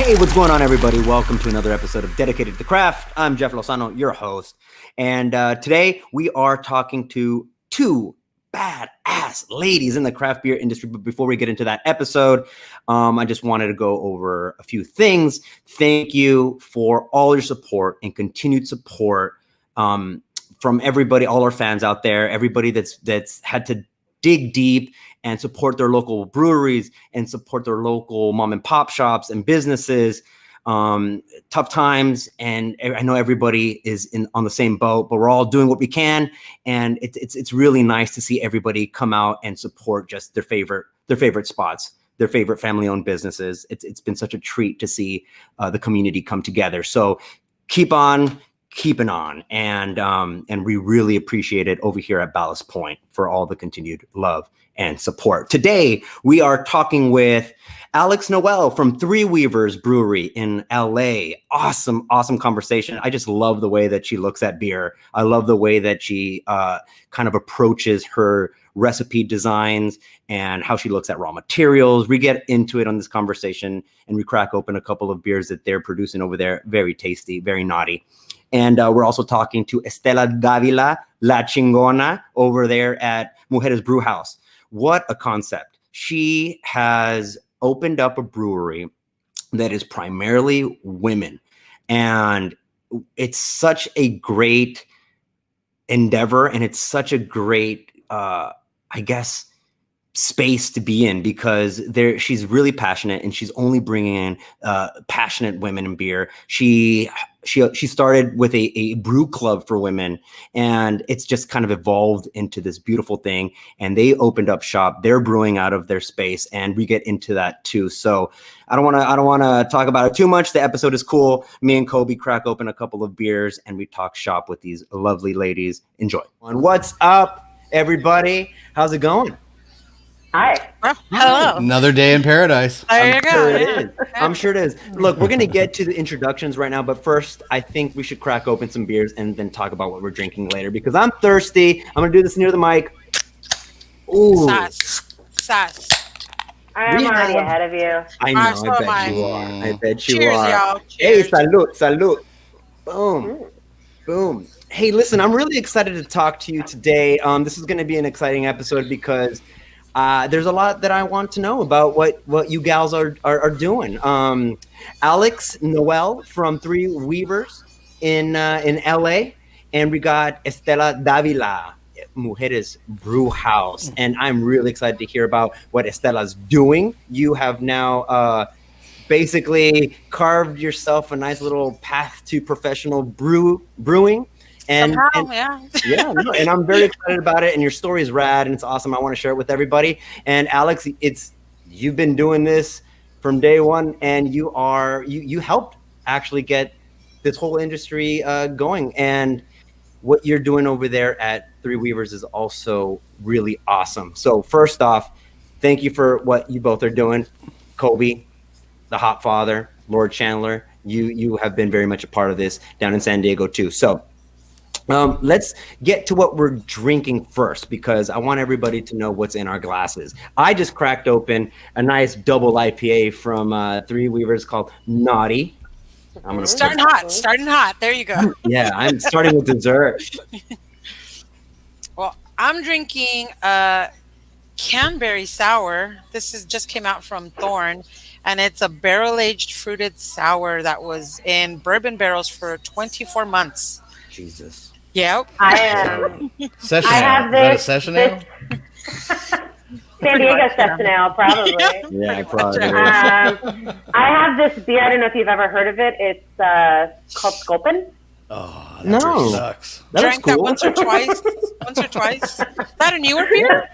Hey, what's going on, everybody? Welcome to another episode of Dedicated to the Craft. I'm Jeff Lozano, your host. And today we are talking to two badass ladies in the craft beer industry. But before we get into that episode, I just wanted to go over a few things. Thank you for all your support and continued support from everybody, all our fans out there, everybody that's had to dig deep and support their local breweries and support their local mom and pop shops and businesses. Tough times, and I know everybody is on the same boat, but we're all doing what we can, and it's really nice to see everybody come out and support just their favorite spots, their favorite family-owned businesses. It's been such a treat to see the community come together. So keep on keeping on, and we really appreciate it over here at Ballast Point for all the continued love and support. Today, we are talking with Alex Noel from Three Weavers Brewery in LA. Awesome conversation. I just love the way that she looks at beer. I love the way that she kind of approaches her recipe designs and how she looks at raw materials. We get into it on this conversation, and we crack open a couple of beers that they're producing over there. Very tasty, very naughty. And we're also talking to Esthela Davila, La Chingona, over there at Mujeres Brew House. What a concept. She has opened up a brewery that is primarily women. And it's such a great endeavor, and it's such a great, space to be in, because she's really passionate, and she's only bringing in passionate women in beer. She started with a brew club for women, and it's just kind of evolved into this beautiful thing. And they opened up shop. They're brewing out of their space, and we get into that too. So I don't want to talk about it too much. The episode is cool. Me and Kobe crack open a couple of beers, and we talk shop with these lovely ladies. Enjoy. What's up, everybody? How's it going? Hi. Hello. Another day in paradise. There you go. I'm sure it is. Look, we're going to get to the introductions right now, but first, I think we should crack open some beers and then talk about what we're drinking later, because I'm thirsty. I'm going to do this near the mic. Ooh. Sass. I'm already ahead of you. I know. So I bet you are. I bet you Cheers, are. y'all. Hey, Cheers. salud. Boom. Boom. Hey, listen, I'm really excited to talk to you today. This is going to be an exciting episode because there's a lot that I want to know about what you gals are doing. Alex Noel from Three Weavers in LA, and we got Esthela Davila, Mujeres Brew House, and I'm really excited to hear about what Esthela's doing. You have now basically carved yourself a nice little path to professional brewing. And I'm very excited about it, and your story is rad, and it's awesome. I want to share it with everybody. And Alex, you've been doing this from day one, and you helped actually get this whole industry going. And what you're doing over there at Three Weavers is also really awesome. So first off, thank you for what you both are doing. Kobe, the hot father, Lord Chandler, you have been very much a part of this down in San Diego too. So let's get to what we're drinking first, because I want everybody to know what's in our glasses. I just cracked open a nice double IPA from Three Weavers called Naughty. I'm gonna Starting hot. There you go. Yeah, I'm starting with dessert. Well, I'm drinking Canberry Sour. This just came out from Thorn, and it's a barrel-aged fruited sour that was in bourbon barrels for 24 months. Jesus. Yep. I am. Session I ale. have Is that a this. session ale? San Diego session ale, probably. Yeah, probably. I have this beer. I don't know if you've ever heard of it. It's called Sculpin. Oh, that No. sucks. That's Drank that cool. once or twice. Is that a newer beer?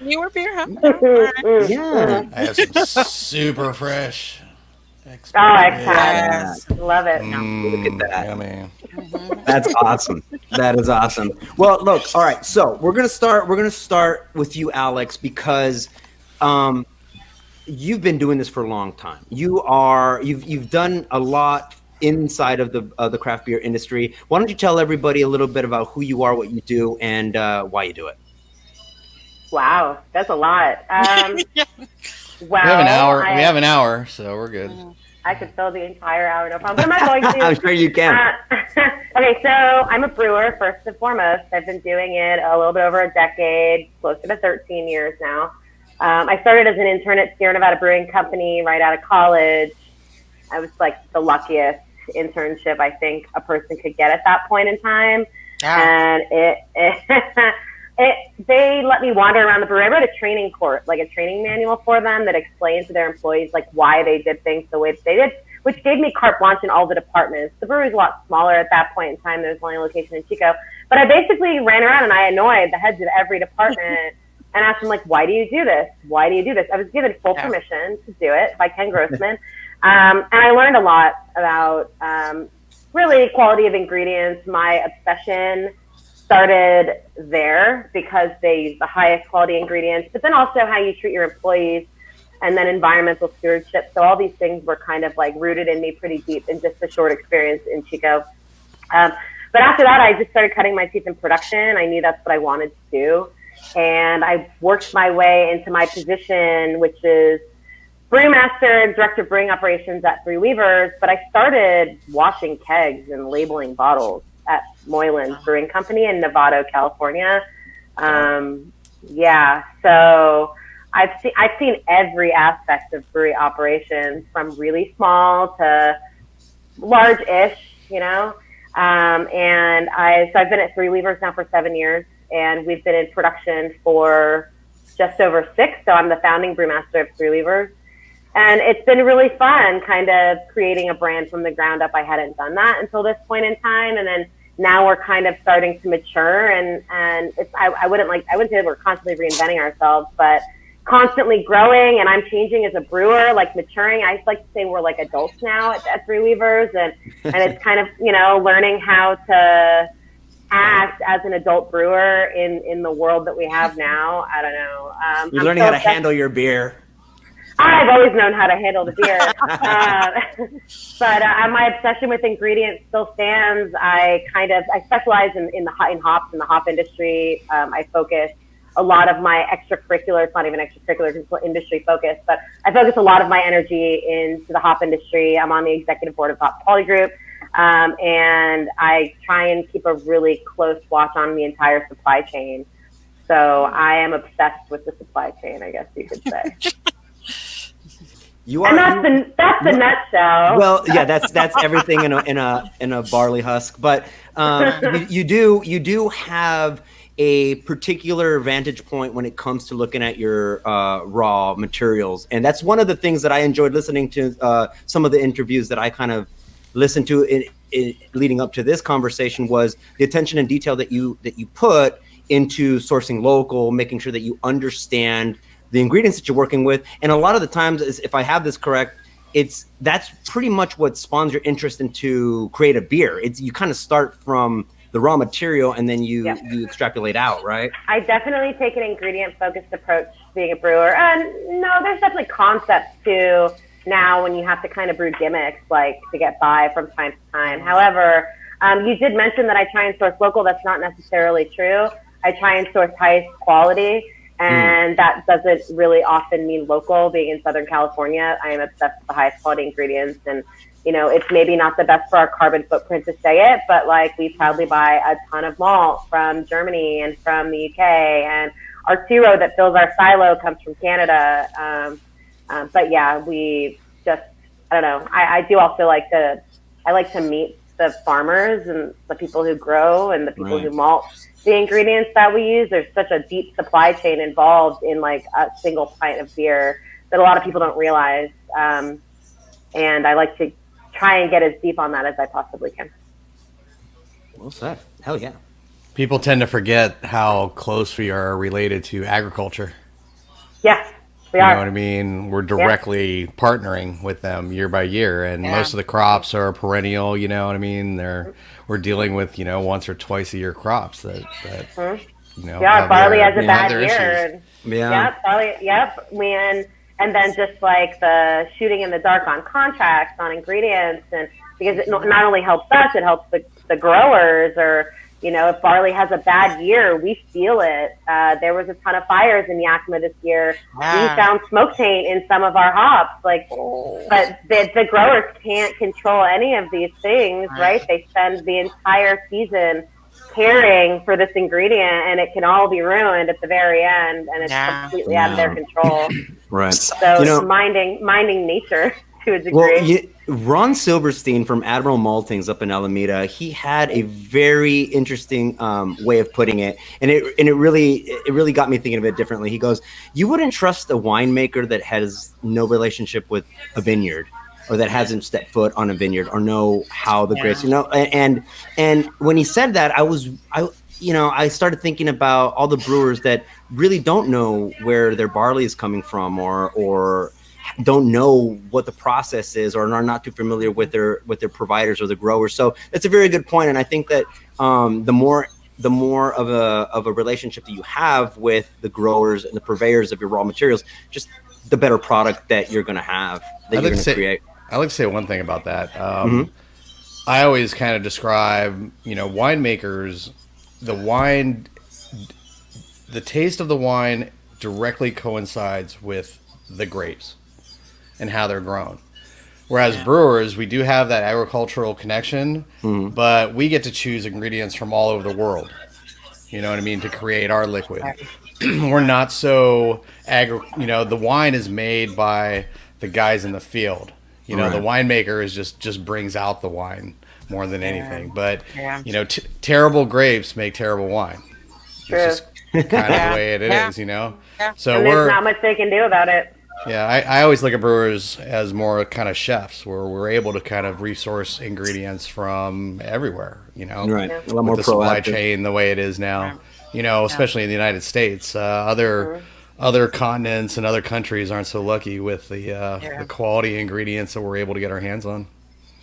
Huh? All right. Yeah. I have some super fresh. Yes. Love it. Look at that. Yummy. That's awesome. That is awesome. Well, look, all right. So we're gonna start with you, Alex, because you've been doing this for a long time. You've done a lot inside of the craft beer industry. Why don't you tell everybody a little bit about who you are, what you do, and why you do it? Wow, that's a lot. Well, We have an hour, so we're good. I could fill the entire hour, no problem. But I'm not going to. I'm sure you can. Okay, so I'm a brewer, first and foremost. I've been doing it a little bit over a decade, closer to 13 years now. I started as an intern at Sierra Nevada Brewing Company right out of college. I was like the luckiest internship I think a person could get at that point in time. And they let me wander around the brewery. I wrote a training course, like a training manual for them that explained to their employees like why they did things the way that they did, which gave me carte blanche in all the departments. The brewery's a lot smaller at that point in time. There was only a location in Chico. But I basically ran around and I annoyed the heads of every department and asked them, like, why do you do this? Why do you do this? I was given full permission to do it by Ken Grossman. And I learned a lot about really quality of ingredients. My obsession started there because they use the highest quality ingredients, but then also how you treat your employees and then environmental stewardship. So all these things were kind of like rooted in me pretty deep in just a short experience in Chico. But after that, I just started cutting my teeth in production. I knew that's what I wanted to do. And I worked my way into my position, which is brewmaster and director of brewing operations at Three Weavers. But I started washing kegs and labeling bottles at Moylan's Brewing Company in Novato, California. So I've seen every aspect of brewery operations, from really small to large-ish, you know. And I've been at Three Weavers now for 7 years, and we've been in production for just over 6. So I'm the founding brewmaster of Three Weavers. And it's been really fun kind of creating a brand from the ground up. I hadn't done that until this point in time. And then now we're kind of starting to mature, and it's, I wouldn't say that we're constantly reinventing ourselves, but constantly growing, and I'm changing as a brewer, like maturing. I like to say we're like adults now at Three Weavers, and it's kind of, you know, learning how to act as an adult brewer in the world that we have now. I don't know. You're learning how to handle your beer. I've always known how to handle the beer. But my obsession with ingredients still stands. I specialize in hops in the hop industry. I focus a lot of my extracurricular, it's not even extracurricular, it's industry focused, but I focus a lot of my energy into the hop industry. I'm on the executive board of Hop Quality Group. And I try and keep a really close watch on the entire supply chain. So I am obsessed with the supply chain, I guess you could say. You are, and that's the nutshell. Well, yeah, that's everything in a barley husk. But you do have a particular vantage point when it comes to looking at your raw materials, and that's one of the things that I enjoyed listening to. Some of the interviews that I kind of listened to in leading up to this conversation was the attention and detail that you put into sourcing local, making sure that you understand the ingredients that you're working with. And a lot of the times, if I have this correct, that's pretty much what spawns your interest into create a beer. You kind of start from the raw material and then you extrapolate out, right? I definitely take an ingredient focused approach being a brewer. And no, there's definitely concepts too now when you have to kind of brew gimmicks like to get by from time to time. However, you did mention that I try and source local. That's not necessarily true. I try and source highest quality. And that doesn't really often mean local. Being in Southern California, I am obsessed with the highest quality ingredients. And, you know, it's maybe not the best for our carbon footprint to say it, but like we proudly buy a ton of malt from Germany and from the UK. And our zero that fills our silo comes from Canada. But yeah, we just, I don't know. I do also I like to meet the farmers and the people who grow and the people who malt the ingredients that we use. There's such a deep supply chain involved in like a single pint of beer that a lot of people don't realize. And I like to try and get as deep on that as I possibly can. Well said. Hell yeah. People tend to forget how close we are related to agriculture. Yeah, we are. You know what I mean? We're directly partnering with them year by year, and most of the crops are perennial. You know what I mean? We're dealing with once or twice a year crops that barley has a bad year. Barley. Yep. And then just like the shooting in the dark on contracts on ingredients, and because it not only helps us, it helps the growers or You know, if barley has a bad year, we feel it. There was a ton of fires in Yakima this year. We found smoke taint in some of our hops. Like, but the growers can't control any of these things, right? They spend the entire season caring for this ingredient, and it can all be ruined at the very end, and it's completely out of their control. Right. So you know, minding nature to a degree. Well, Ron Silberstein from Admiral Maltings up in Alameda, he had a very interesting way of putting it, and it really got me thinking of it differently. He goes, "You wouldn't trust a winemaker that has no relationship with a vineyard, or that hasn't stepped foot on a vineyard, or know how the grapes, you know." And when he said that, I started thinking about all the brewers that really don't know where their barley is coming from, or don't know what the process is, or are not too familiar with their providers or the growers. So that's a very good point, and I think that the more of a relationship that you have with the growers and the purveyors of your raw materials, just the better product that you're going to have, that you're going to create. I like to say one thing about that. I always kind of describe, winemakers, the taste of the wine directly coincides with the grapes and how they're grown. Whereas brewers, we do have that agricultural connection, but we get to choose ingredients from all over the world, you know what I mean, to create our liquid. We're not so the wine is made by the guys in the field. The winemaker is just brings out the wine more than anything. But terrible grapes make terrible wine. True. It's just kind of the way it is, So and there's not much they can do about it. Yeah, I always look at brewers as more kind of chefs, where we're able to kind of resource ingredients from everywhere, Right. A lot more with the supply proactive chain the way it is now, especially in the United States. Other continents and other countries aren't so lucky with the quality ingredients that we're able to get our hands on.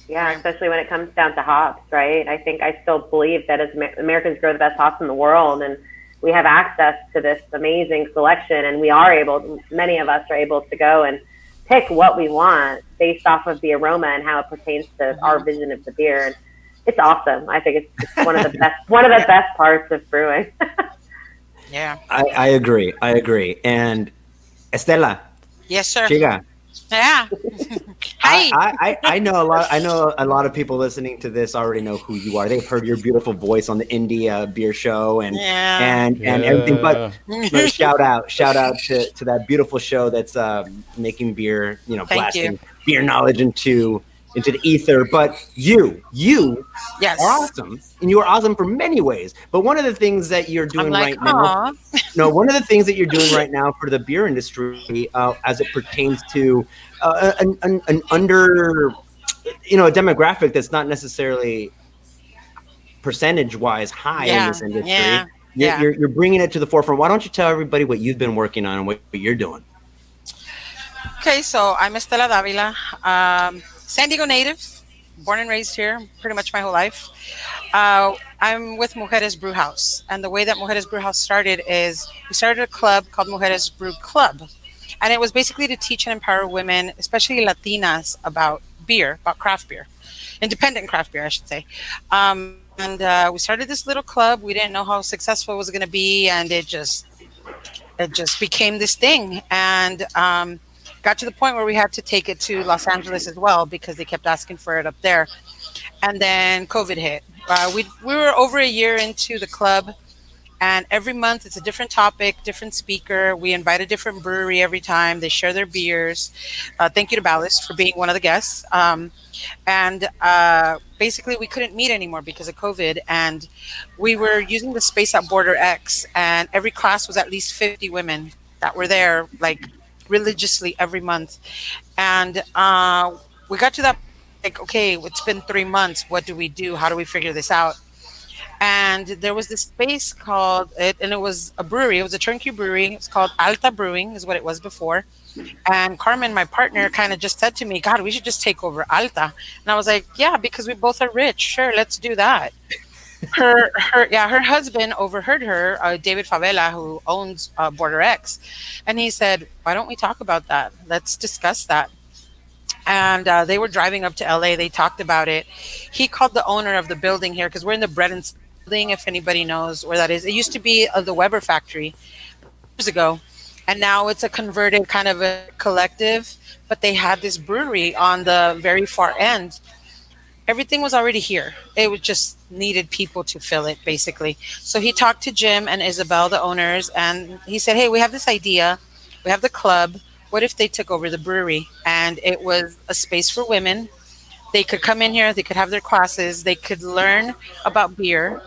Yeah, especially when it comes down to hops, right? I think I still believe that as Americans grow the best hops in the world, and we have access to this amazing selection, and many of us are able to go and pick what we want based off of the aroma and how it pertains to our vision of the beer. And it's awesome. I think it's one of the best parts of brewing. Yeah. I agree. And Esthela. Yes, sir. Chica. Yeah. Hi. I know a lot of people listening to this already know who you are. They've heard your beautiful voice on the India beer show and everything. But shout out to that beautiful show that's making beer, blasting beer knowledge into the ether. But you yes. are awesome, and you are awesome for many ways. But one of the things that you're doing right now, one of the things that you're doing right now for the beer industry, as it pertains to an under, a demographic that's not necessarily percentage-wise high in this industry. You're bringing it to the forefront. Why don't you tell everybody what you've been working on and what you're doing? Okay, so I'm Esthela Davila, San Diego native, born and raised here pretty much my whole life. I'm with Mujeres Brew House, and the way that Mujeres Brew House started is we started a club called Mujeres Brew Club, and it was basically to teach and empower women, especially Latinas, about beer, about craft beer, independent craft beer, I should say. And we started this little club. We didn't know how successful it was going to be, and it just became this thing, and got to the point where we had to take it to Los Angeles as well because they kept asking for it up there. And then COVID hit. We were over a year into the club, and every month it's a different topic, different speaker. We invite a different brewery every time. They share their beers. Thank you to Ballast for being one of the guests. And basically we couldn't meet anymore because of COVID, and we were using the space at Border X, and every class was at least 50 women that were there, like religiously every month. And we got to that, like, okay, it's been 3 months. What do we do? How do we figure this out? And there was this space called it, and it was a brewery. It was a turnkey brewery. It's called Alta Brewing, is what it was before. And Carmen, my partner, kind of just said to me, God, we should just take over Alta. And I was like, yeah, because we both are rich. Sure, let's do that. Her husband overheard her, David Favela, who owns Border X, and he said, why don't we talk about that? Let's discuss that. And they were driving up to LA. They talked about it. He called the owner of the building here, because we're in the bread and building, if anybody knows where that is. It used to be the Weber factory years ago, and now it's a converted kind of a collective. But they had this brewery on the very far end. Everything was already here. It was just needed people to fill it, basically. So he talked to Jim and Isabel, the owners, and he said, "Hey, we have this idea. We have the club. What if they took over the brewery?" And it was a space for women. They could come in here, they could have their classes, they could learn about beer.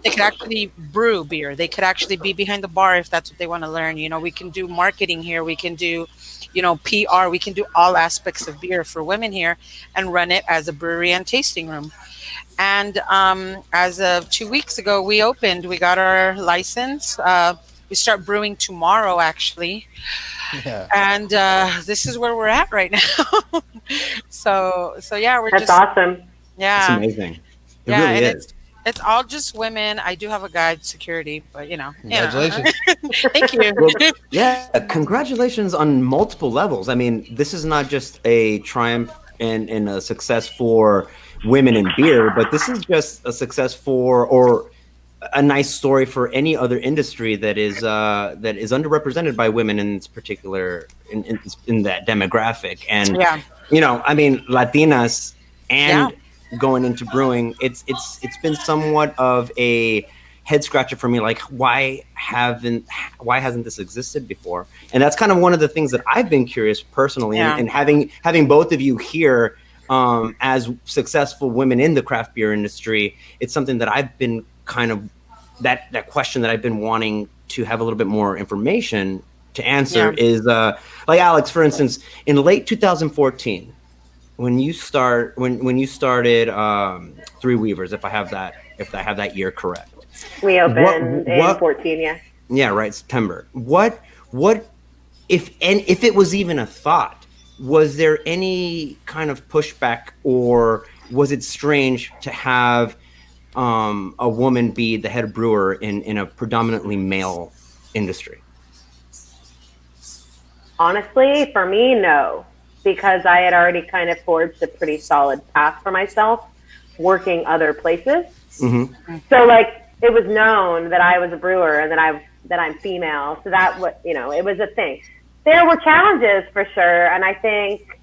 They could actually brew beer. They could actually be behind the bar if that's what they want to learn. We can do marketing here. We can do, PR. We can do all aspects of beer for women here and run it as a brewery and tasting room. And as of 2 weeks ago, we opened. We got our license. We start brewing tomorrow, actually. Yeah. And this is where we're at right now. So yeah, we're That's just awesome. It's yeah, amazing. It yeah, really and is. it's all just women. I do have a guide security, but Congratulations. Thank you. Well, yeah, congratulations on multiple levels. I mean, this is not just a triumph and a success for women in beer, but this is just a success for, or a nice story for any other industry that is underrepresented by women in this particular in that demographic. And Yeah, I mean, Latinas yeah, and going into brewing, it's been somewhat of a head scratcher for me. Like, why hasn't this existed before? And that's kind of one of the things that I've been curious personally, yeah, and having both of you here as successful women in the craft beer industry. It's something that I've been kind of that question that I've been wanting to have a little bit more information to answer yeah. is like, Alex, for instance, in late 2014, when you started Three Weavers, if I have that year correct. We opened in what 14, yeah. Yeah, right, September. What if it was even a thought, was there any kind of pushback, or was it strange to have a woman be the head brewer in a predominantly male industry? Honestly, for me, no, because I had already kind of forged a pretty solid path for myself working other places. Mm-hmm. So like it was known that I was a brewer and that I'm female. So that it was a thing. There were challenges for sure, and I think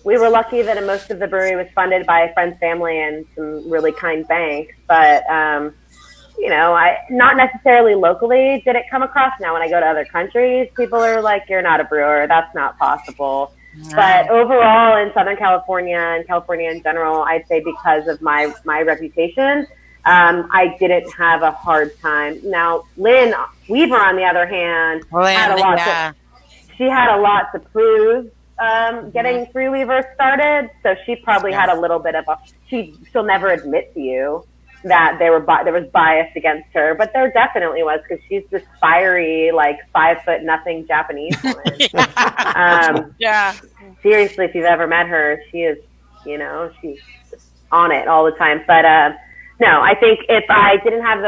we were lucky that most of the brewery was funded by a friend's family and some really kind banks. But I not necessarily locally did it come across. Now when I go to other countries, people are like, "You're not a brewer. That's not possible." But overall, in Southern California and California in general, I'd say because of my reputation, I didn't have a hard time. Now, Lynn Weaver, on the other hand, she had a lot to prove getting Three Weavers started. So she probably had a little bit of she'll never admit to you that there was bias against her, but there definitely was, because she's this fiery, like 5'0" Japanese woman. Yeah. Seriously, if you've ever met her, she is, she's on it all the time. But no, I think if I didn't have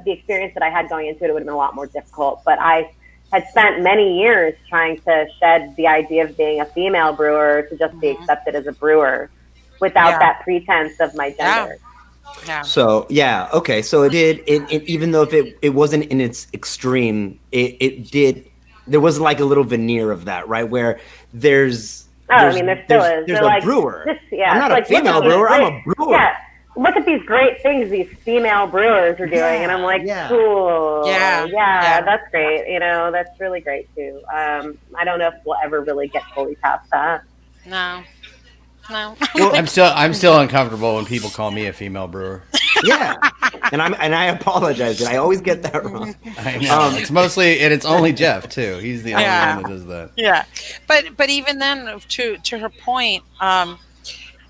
the experience that I had going into it, it would have been a lot more difficult. But I had spent many years trying to shed the idea of being a female brewer to just be accepted as a brewer without that pretense of my gender. Yeah. So yeah, okay. So it even though if it wasn't in its extreme, it did. There was like a little veneer of that, right? Where there still is. There's a like, brewer. I'm not a female brewer. I'm a brewer. Yeah. Look at these great things these female brewers are doing, and I'm like, cool. Yeah, that's great. That's really great too. I don't know if we'll ever really get fully past that. No. Well, I'm still uncomfortable when people call me a female brewer. Yeah, and I apologize. I always get that wrong. I know. It's only Jeff too. He's the only one that does that. Yeah, but even then, to her point,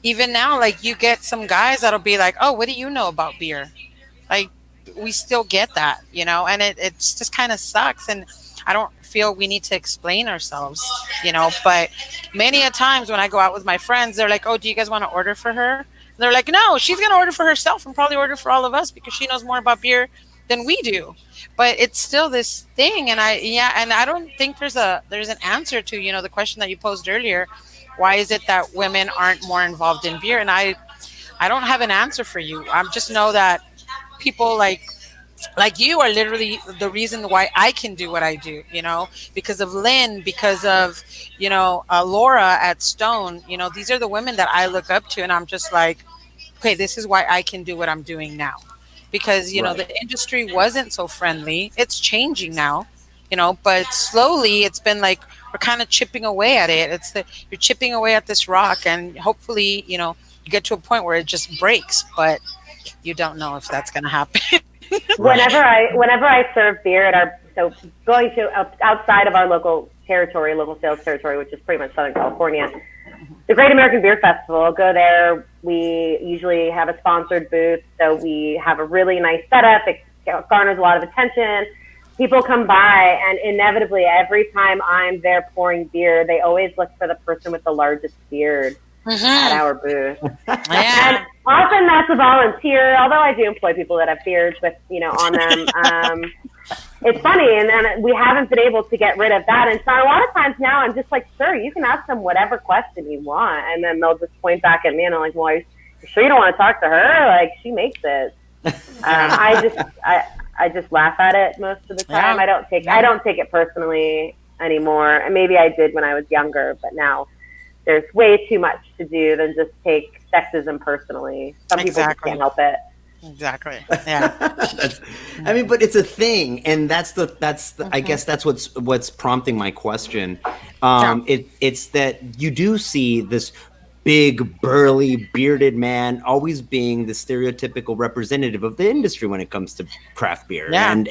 even now, like you get some guys that'll be like, "Oh, what do you know about beer?" Like we still get that, and it's just kind of sucks. And I don't feel we need to explain ourselves, but many a times when I go out with my friends, they're like, "Oh, do you guys want to order for her?" And they're like, "No, she's going to order for herself and probably order for all of us because she knows more about beer than we do." But it's still this thing. And I don't think there's an answer to, the question that you posed earlier. Why is it that women aren't more involved in beer? And I don't have an answer for you. I just know that people like you are literally the reason why I can do what I do, because of Lynn, because of, Laura at Stone. These are the women that I look up to, and I'm just like, okay, this is why I can do what I'm doing now. Because, Right. the industry wasn't so friendly. It's changing now, but slowly it's been like we're kind of chipping away at it. You're chipping away at this rock, and hopefully, you get to a point where it just breaks, but you don't know if that's going to happen. Whenever I serve beer at going to outside of our local sales territory, which is pretty much Southern California, the Great American Beer Festival, go there. We usually have a sponsored booth, so we have a really nice setup. It garners a lot of attention. People come by, and inevitably, every time I'm there pouring beer, they always look for the person with the largest beard at our booth. Yeah. And often that's a volunteer, although I do employ people that have beards with, on them. It's funny, and we haven't been able to get rid of that. And so a lot of times now I'm just like, sure, you can ask them whatever question you want. And then they'll just point back at me, and I'm like, well, you sure you don't want to talk to her? Like, she makes it. I just laugh at it most of the time. Yeah. I don't take it personally anymore. And maybe I did when I was younger, but now there's way too much to do than just take sexism personally. Some people just can't help it. Exactly. Yeah. But it's a thing, and that's I guess that's what's prompting my question. It's that you do see this big, burly, bearded man always being the stereotypical representative of the industry when it comes to craft beer. Yeah.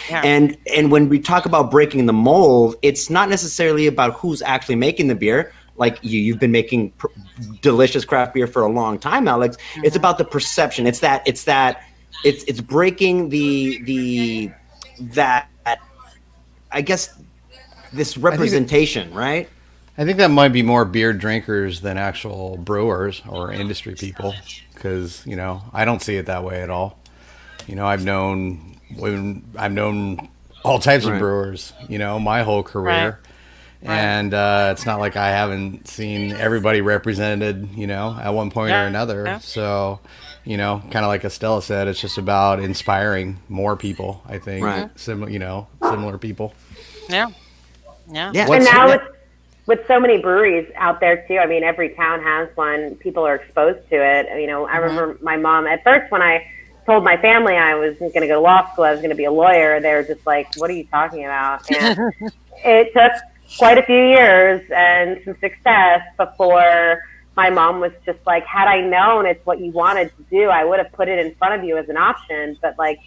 And when we talk about breaking the mold, it's not necessarily about who's actually making the beer. Like you've been making delicious craft beer for a long time, Alex. Mm-hmm. It's about the perception. It's breaking that I guess this representation, right? I think that might be more beer drinkers than actual brewers or industry people, because I don't see it that way at all. I've known all types of brewers, my whole career. Right. And it's not like I haven't seen everybody represented, at one point or another. Yeah. So, kind of like Esthela said, it's just about inspiring more people, I think. Right. Similar people. Yeah. Yeah. And now with so many breweries out there too, I mean, every town has one. People are exposed to it. I remember my mom, at first when I told my family I was going to go to law school, I was going to be a lawyer, they were just like, what are you talking about? And it took quite a few years and some success before my mom was just like, had I known it's what you wanted to do, I would have put it in front of you as an option. But like,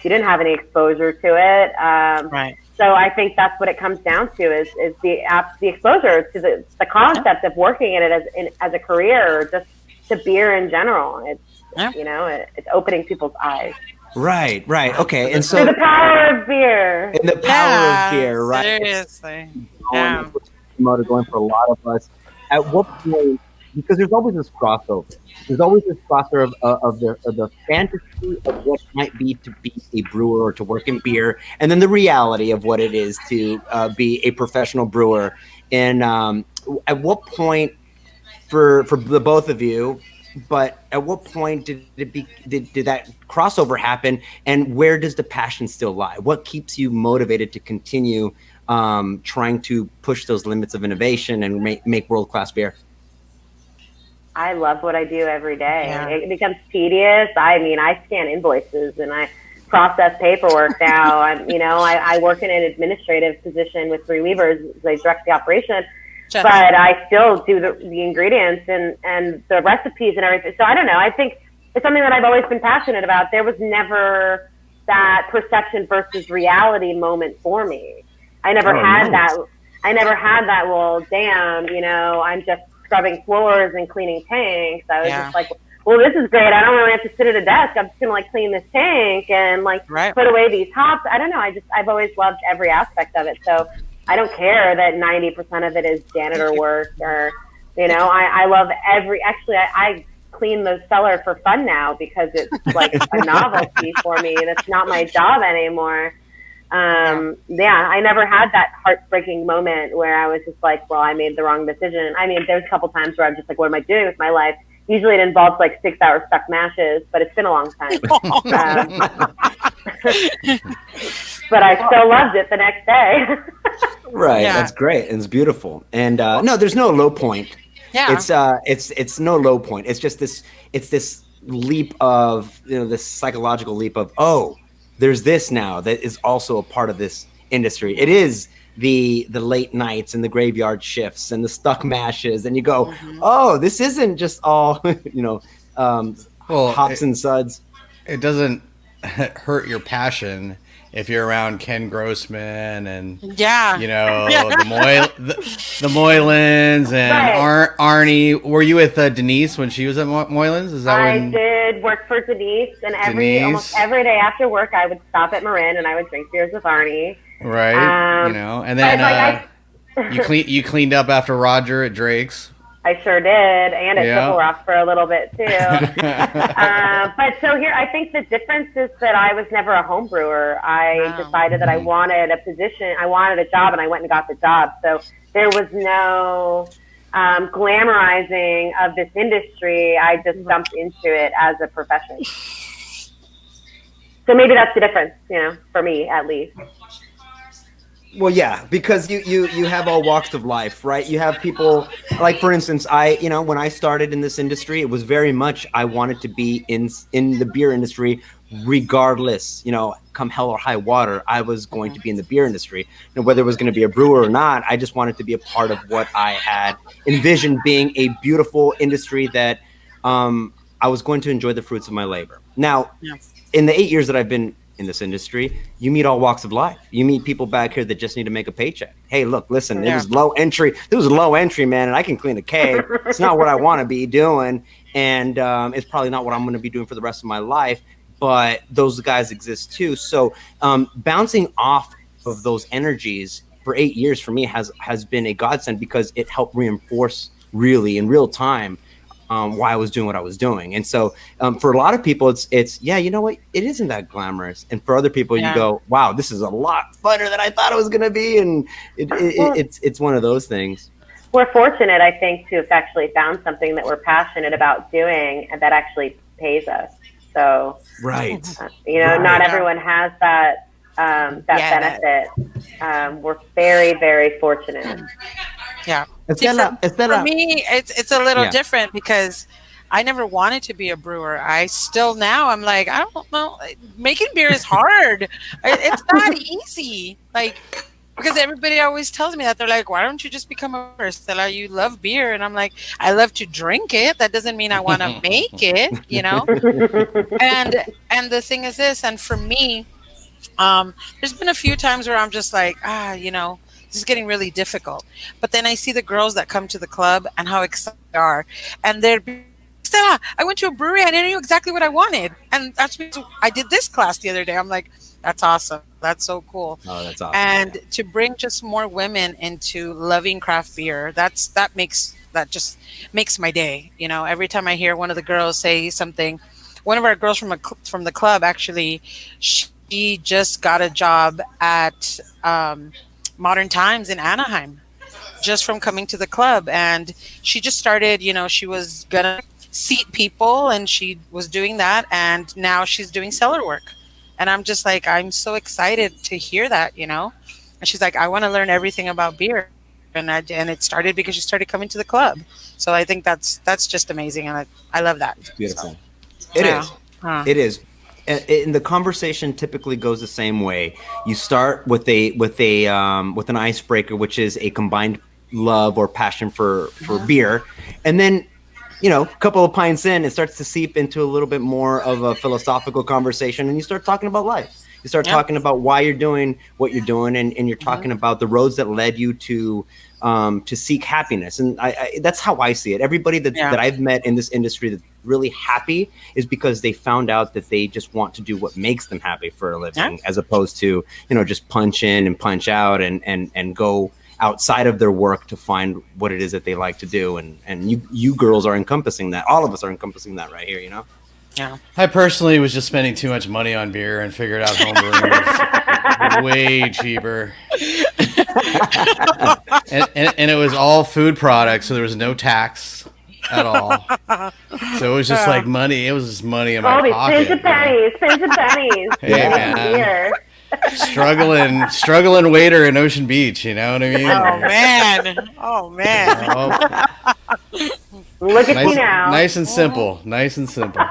she didn't have any exposure to it. Right. So I think that's what it comes down to is the exposure to the concept of working in it as a career, or just to beer in general. It's it's opening people's eyes. Right. Okay. And so the power of beer. And the power of beer, right? Seriously. Going for a lot of us. At what point? Because there's always this crossover. There's always this crossover of the fantasy of what it might be to be a brewer or to work in beer, and then the reality of what it is to be a professional brewer. And at what point, for the both of you, but at what point did that crossover happen, and where does the passion still lie? What keeps you motivated to continue trying to push those limits of innovation and make world-class beer? I love what I do every day. Yeah. It becomes tedious. I mean, I scan invoices and I process paperwork now. I work in an administrative position with Three Weavers. I direct the operation. But I still do the ingredients and the recipes and everything. So I don't know. I think it's something that I've always been passionate about. There was never that perception versus reality moment for me. I never had that. I never had that. Well, damn, I'm just scrubbing floors and cleaning tanks. I was just like, well, this is great. I don't really have to sit at a desk. I'm just gonna clean this tank and put away these hops. I don't know. I've always loved every aspect of it. So I don't care that 90% of it is janitor work or, I love I clean the cellar for fun now because it's like a novelty for me. That's not my job anymore. I never had that heartbreaking moment where I was just like, well, I made the wrong decision. I mean, there's a couple times where I'm just like, what am I doing with my life? Usually it involves like 6-hour stuck mashes, but it's been a long time. But I still loved it the next day. Right. Yeah. That's great. It's beautiful. And no, there's no low point. Yeah. It's no low point. It's just this leap of, this psychological leap of, oh, there's this now that is also a part of this industry. It is the late nights and the graveyard shifts and the stuck mashes, and you go, oh, this isn't just all hops and suds. It doesn't hurt your passion if you're around Ken Grossman and the Moylans and Arnie. Were you with Denise when she was at Moylans? Is that I did work for Denise, and almost every day after work I would stop at Marin and I would drink beers with Arnie. Right. And then you cleaned up after Roger at Drake's. I sure did, and at Triple Rock for a little bit too. But so here, I think the difference is that I was never a home brewer. I decided that I wanted a position, I wanted a job, and I went and got the job. So there was no glamorizing of this industry. I just jumped into it as a profession. So maybe that's the difference, for me at least. Well, yeah, because you have all walks of life, right? You have people like, for instance, when I started in this industry, it was very much I wanted to be in the beer industry, regardless, come hell or high water, I was going to be in the beer industry. Whether it was going to be a brewer or not, I just wanted to be a part of what I had envisioned being a beautiful industry that I was going to enjoy the fruits of my labor. Now, in the 8 years that I've been in this industry, you meet all walks of life. You meet people back here that just need to make a paycheck. Hey, look, listen, it was low entry. It was low entry, man, and I can clean a keg. It's not what I want to be doing, and it's probably not what I'm going to be doing for the rest of my life, but those guys exist too. So bouncing off of those energies for 8 years for me has been a godsend, because it helped reinforce really in real time why I was doing what I was doing. And so for a lot of people, it's you know what, it isn't that glamorous. And for other people, you go, wow, this is a lot funner than I thought it was going to be. And it's one of those things. We're fortunate, I think, to have actually found something that we're passionate about doing and that actually pays us. So, not everyone has that benefit. We're very, very fortunate. Yeah. Esthela, for me, it's a little different, because I never wanted to be a brewer. I'm like, I don't know. Making beer is hard. It's not easy. Like, because everybody always tells me that. They're like, why don't you just become a brewer, Esthela? You love beer. And I'm like, I love to drink it. That doesn't mean I want to make it, And the thing is this, and for me, there's been a few times where I'm just like, this is getting really difficult. But then I see the girls that come to the club and how excited they are. And they're, Esthela, I went to a brewery and I knew exactly what I wanted. And that's because I did this class the other day. I'm like, that's awesome. That's so cool. Oh, that's awesome. And to bring just more women into loving craft beer, that just makes my day. Every time I hear one of the girls say something, one of our girls from the club, actually, she just got a job at Modern Times in Anaheim, just from coming to the club. And she just started, she was gonna seat people, and she was doing that, and now she's doing cellar work. And I'm just like, I'm so excited to hear that, And she's like, I want to learn everything about beer. And it started because she started coming to the club. So I think that's just amazing, and I love that. It's beautiful. So, It is. It is. And the conversation typically goes the same way. You start with an icebreaker, which is a combined love or passion for beer, and then a couple of pints in, it starts to seep into a little bit more of a philosophical conversation, and you start talking about life. You start talking about why you're doing what you're doing, and you're talking about the roads that led you to seek happiness. And that's how I see it. Everybody that I've met in this industry that's really happy is because they found out that they just want to do what makes them happy for a living, as opposed to, just punch in and punch out and go outside of their work to find what it is that they like to do. And you girls are encompassing that. All of us are encompassing that right here, Yeah. I personally was just spending too much money on beer and figured out homebrewing was way cheaper. and it was all food products, so there was no tax. at all. So it was just like money. It was just money in my Colby, pocket. pinch of pennies, pinch of pennies. Hey, Make some man. beer. Struggling waiter in Ocean Beach. You know what I mean? Oh man. Look at you now. Nice and simple. Nice and simple.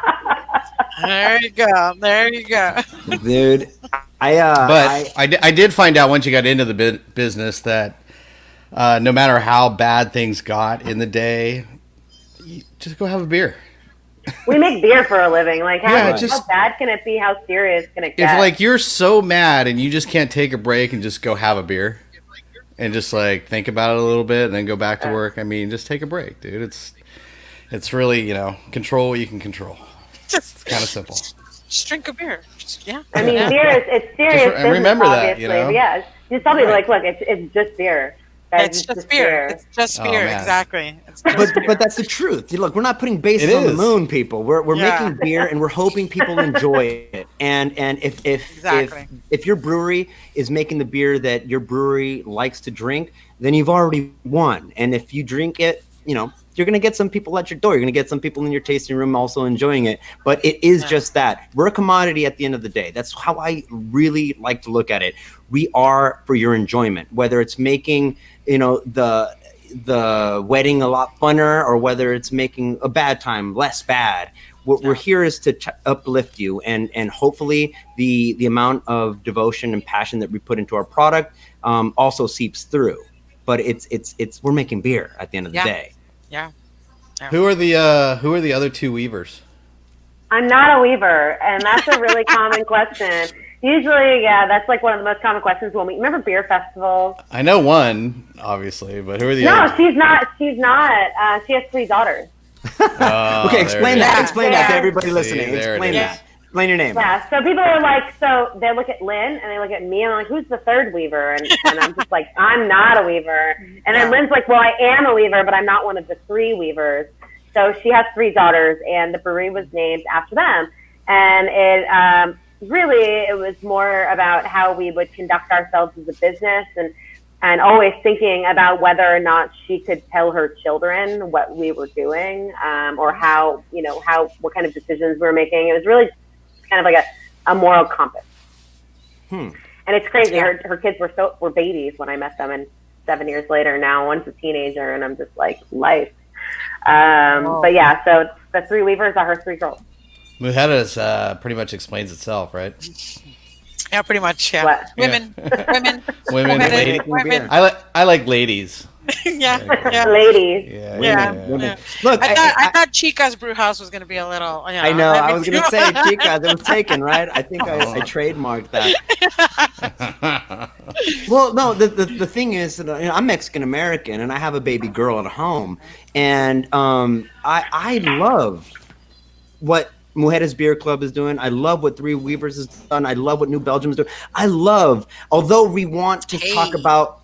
There you go. There you go. Dude. I did find out once you got into the business that no matter how bad things got in the day, you just go have a beer. We make beer for a living. Like, how just- bad can it be? How serious can it get? If like you're so mad and you just can't take a break and just go have a beer and just like think about it a little bit and then go back to work, I mean, just take a break, dude. It's really, control what you can control. It's kind of simple. Just drink a beer. Yeah. I mean, beer it's serious. And remember business, that, obviously. But yeah, just tell me like, look, it's just beer. Guys, It's just beer. It's just beer. man. Exactly. It's just But that's the truth. Look, we're not putting bases It on the is. moon, people. We're Yeah. making beer and we're hoping people enjoy it. And Exactly. if your brewery is making the beer that your brewery likes to drink, then you've already won. And if you drink it, you're going to get some people at your door. You're going to get some people in your tasting room also enjoying it. But it is just that. We're a commodity at the end of the day. That's how I really like to look at it. We are for your enjoyment, whether it's making, the wedding a lot funner or whether it's making a bad time less bad. What we're here is to uplift you, and hopefully the amount of devotion and passion that we put into our product also seeps through. But it's we're making beer at the end of the day. Yeah. Who are the other two weavers? I'm not a weaver, and that's a really common question. Usually, that's like one of the most common questions when we remember beer festivals. I know one, obviously, but who are the No, other? she's not. She's not. She has 3 daughters. Okay, explain that. Explain that to everybody listening. there it Explain is. that. Explain your name. Yeah, so people are like, so they look at Lynn and they look at me and I'm like, who's the third weaver? And I'm just like, I'm not a weaver. And then Lynn's like, well, I am a weaver, but I'm not one of the 3 weavers. So she has 3 daughters and the brewery was named after them. And it was more about how we would conduct ourselves as a business and always thinking about whether or not she could tell her children what we were doing, or what kind of decisions we were making. It was really kind of like a moral compass. And it's crazy. Her kids were babies when I met them, and 7 years later now one's a teenager, and I'm just like, life. But yeah, so the 3 weavers are her 3 girls. Mujeres pretty much explains itself, right? Yeah, pretty much. Yeah. What? Women. Women. I like ladies. Yeah. Ladies. Women. Look, I thought Chica's Brew House was going to be a little. I know. I was going to say Chica. It was taken, right? I think I trademarked that. Well, no. The thing is that I'm Mexican American, and I have a baby girl at home, and I love what Mujeres Beer Club is doing. I love what Three Weavers has done. I love what New Belgium is doing. Although we want to talk about,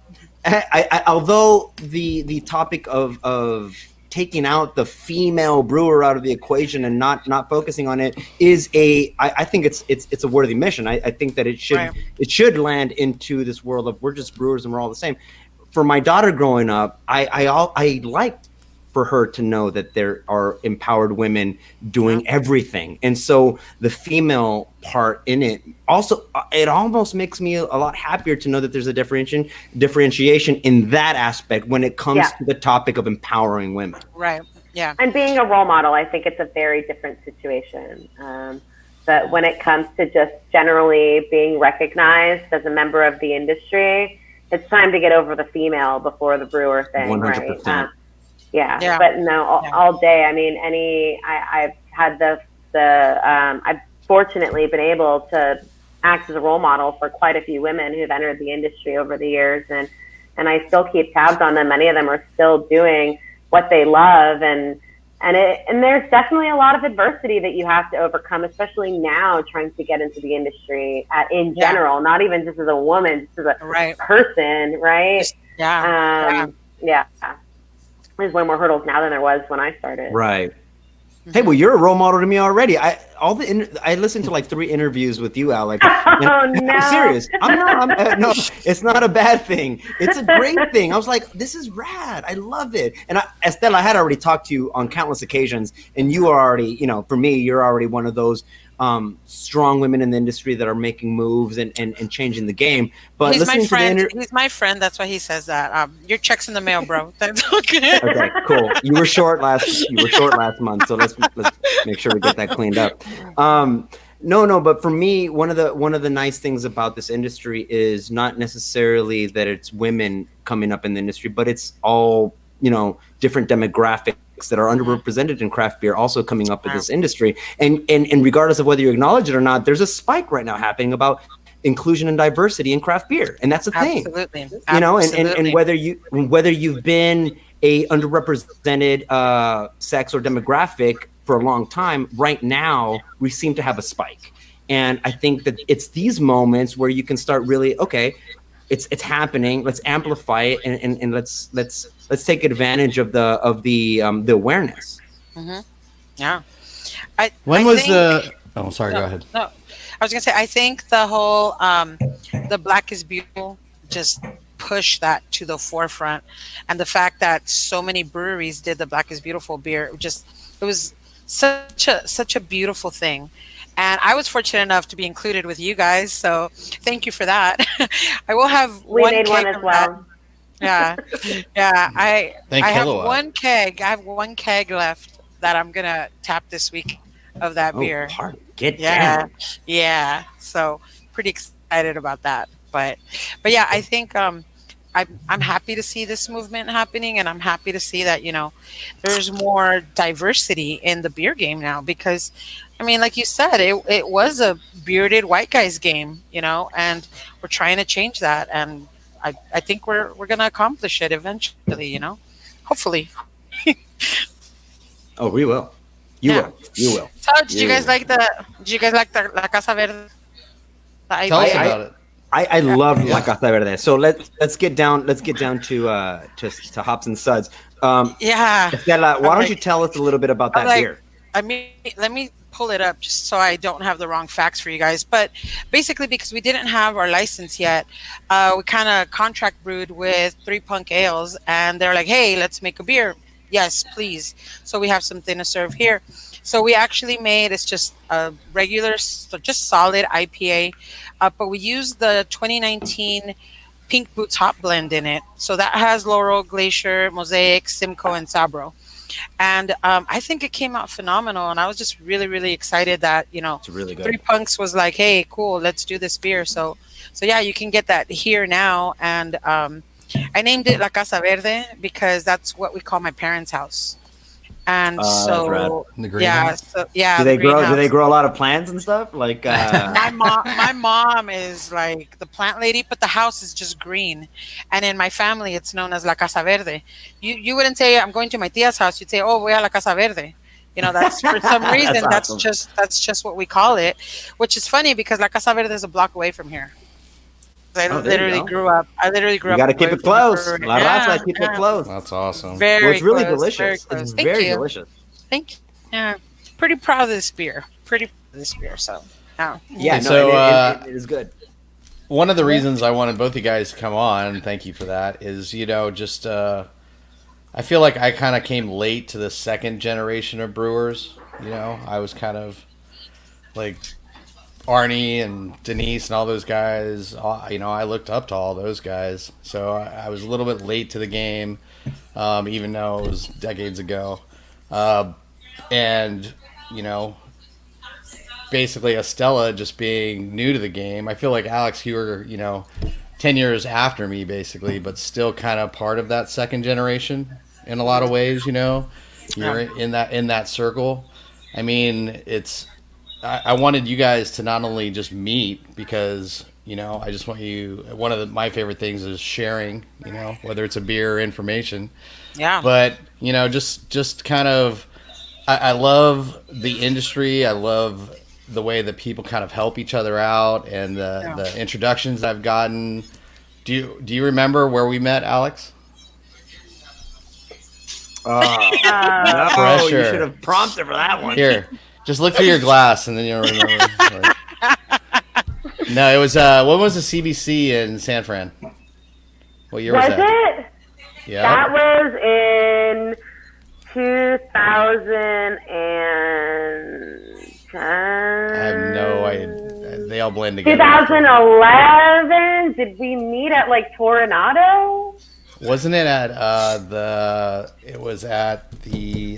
although the topic of taking out the female brewer out of the equation and not focusing on it is I think it's a worthy mission. I think that it should land into this world of we're just brewers and we're all the same. For my daughter growing up, I liked for her to know that there are empowered women doing everything. And so the female part in it also, it almost makes me a lot happier to know that there's a differentiation in that aspect when it comes to the topic of empowering women. Right. Yeah. And being a role model, I think it's a very different situation. But when it comes to just generally being recognized as a member of the industry, it's time to get over the female before the brewer thing, 100%. right? But no, all day. I mean, I've had I've fortunately been able to act as a role model for quite a few women who've entered the industry over the years, and I still keep tabs on them. Many of them are still doing what they love, and there's definitely a lot of adversity that you have to overcome, especially now trying to get into the industry in general, not even just as a woman, just as a person, right? There's way more hurdles now than there was when I started. Right. Hey, well, you're a role model to me already. I listened to like 3 interviews with you, Alex. Oh no! I'm serious. No, it's not a bad thing. It's a great thing. I was like, this is rad. I love it. And Esthela, I had already talked to you on countless occasions, and you are already, for me, you're already one of those strong women in the industry that are making moves and changing the game. But he's my listening friend. to the He's my friend. That's why he says that. Your check's in the mail, bro. That's okay. Okay, cool. You were short last month, so let's make sure we get that cleaned up. No, but for me, one of the nice things about this industry is not necessarily that it's women coming up in the industry, but it's all, different demographics that are underrepresented in craft beer also coming up in this industry. And regardless of whether you acknowledge it or not, there's a spike right now happening about inclusion and diversity in craft beer, and that's a thing. Absolutely. And whether you've been a underrepresented sex or demographic for a long time, right now we seem to have a spike. And I think that it's these moments where you can start really, okay, it's happening, let's amplify it, and let's take advantage of the awareness. Mm-hmm. Yeah. Sorry, go ahead. No, I was gonna say, I think the whole the Black is Beautiful just pushed that to the forefront, and the fact that so many breweries did the Black is Beautiful beer, it was such a beautiful thing. And I was fortunate enough to be included with you guys, so thank you for that. I will have We one made keg one as of well. that. Yeah. I have Kilowatt. one keg. I have one keg left that I'm gonna tap this week of that beer. Get Yeah, down. yeah. So pretty excited about that. But yeah, I think I'm happy to see this movement happening, and I'm happy to see that there's more diversity in the beer game now. Because, I mean, like you said, it was a bearded white guy's game, and we're trying to change that, and I think we're gonna accomplish it eventually, hopefully. Oh, we will. You will. So, did you guys like the La Casa Verde? Tell us about it. I love La Casa Verde. So let's get down to hops and suds. Yeah. Esthela, why don't you tell us a little bit about that beer? I mean, let me pull it up just so I don't have the wrong facts for you guys. But basically, because we didn't have our license yet, we kind of contract brewed with Three Punk Ales, and they're like, "Hey, let's make a beer." Yes, please. So we have something to serve here. So we actually made, it's just a regular, just solid IPA, but we used the 2019 Pink Boots Hop Blend in it. So that has Laurel, Glacier, Mosaic, Simcoe, and Sabro. And I think it came out phenomenal. And I was just really, really excited that, It's really good. Three Punks was like, hey, cool, let's do this beer. So yeah, you can get that here now. And I named it La Casa Verde because that's what we call my parents' house. And so, In the yeah, greenhouse? Do they grow? Do greenhouse. they grow a lot of plants and stuff? Like My mom is like the plant lady, but the house is just green. And in my family, it's known as La Casa Verde. You wouldn't say I'm going to my tia's house. You'd say, oh, voy a La Casa Verde. That's for some reason. That's awesome. That's just what we call it, which is funny because La Casa Verde is a block away from here. I literally grew up. You got to keep it close. La Raza, keep it close. That's awesome. Very Well, it's really close, delicious. very close. It's Thank very you. delicious. Thank you. Yeah, pretty proud of this beer. So, yeah. Yeah, no, So, it is good. One of the reasons I wanted both you guys to come on, and thank you for that, is, just I feel like I kind of came late to the second generation of brewers. I was kind of like Arnie and Denise and all those guys. I looked up to all those guys. So I was a little bit late to the game, even though it was decades ago. And, basically Esthela just being new to the game. I feel like Alex, you were, 10 years after me basically, but still kind of part of that second generation in a lot of ways, You're in that circle. I mean, I wanted you guys to not only just meet because, I just want you, one of my favorite things is sharing, whether it's a beer or information. Yeah. But, just kind of, I love the industry. I love the way that people kind of help each other out and the introductions I've gotten. Do you remember where we met, Alex? Oh, no, Pressure. you should have prompted for that one. Here, just look through your glass and then you'll remember. No, it was when was the CBC in San Fran? What year was Was that? it? Yeah. That was in 2010. I have no idea. They all blend together. 2011. Did we meet at like Toronado? Wasn't it at it was at the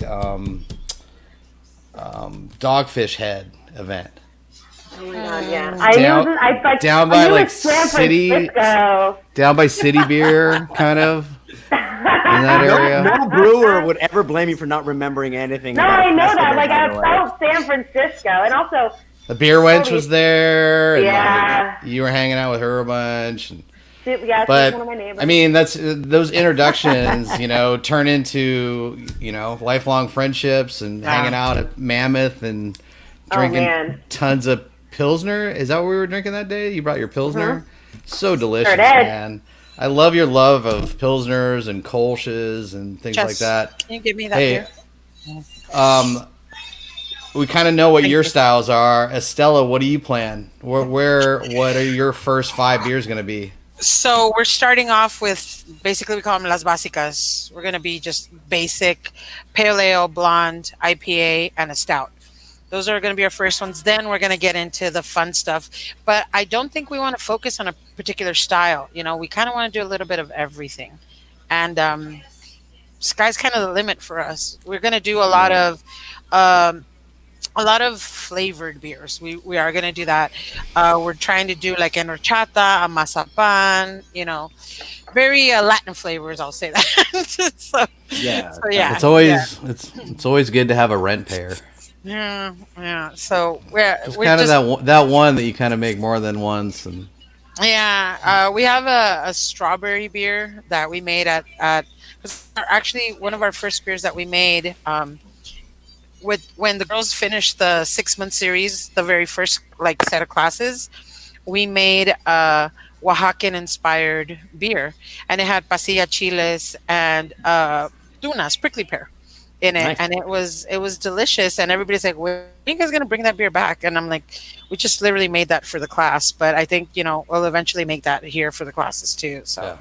Dogfish Head event. Oh my god, yeah. I knew down by like City, down by City Beer, kind of in that area. No brewer would ever blame you for not remembering anything. No, about I a know festival, that. Like, by I the way. felt San Francisco, and also The Beer Wench was there. And Yeah. like, you were hanging out with her a bunch. And, yeah, she's but one of my neighbors. I mean, that's those introductions, turn into lifelong friendships and hanging out at Mammoth and drinking tons of Pilsner. Is that what we were drinking that day? You brought your Pilsner? So delicious, Sure did. man. I love your love of Pilsners and Kolsch's and things like that. Can you give me that beer? We kind of know what your styles are. Esthela, what do you plan? What are your first 5 beers going to be? So we're starting off with, basically we call them Las Básicas. We're going to be just basic pale ale, blonde, IPA, and a stout. Those are going to be our first ones. Then we're going to get into the fun stuff. But I don't think we want to focus on a particular style. We kind of want to do a little bit of everything. And sky's kind of the limit for us. We're going to do a lot of flavored beers. We are going to do that. We're trying to do like en horchata, a mazapan, very Latin flavors. I'll say that. so yeah, It's always good to have a rent payer. Yeah. So we're kind just, of that one that you kind of make more than once. And we have a strawberry beer that we made at actually one of our first beers that we made. When the girls finished the 6-month series, the very first set of classes, we made a Oaxacan inspired beer, and it had pasilla chiles and tunas, prickly pear in it. Nice. And it was delicious, and everybody's like, when are you guys gonna bring that beer back? And I'm like, we just literally made that for the class, but I think we'll eventually make that here for the classes too. So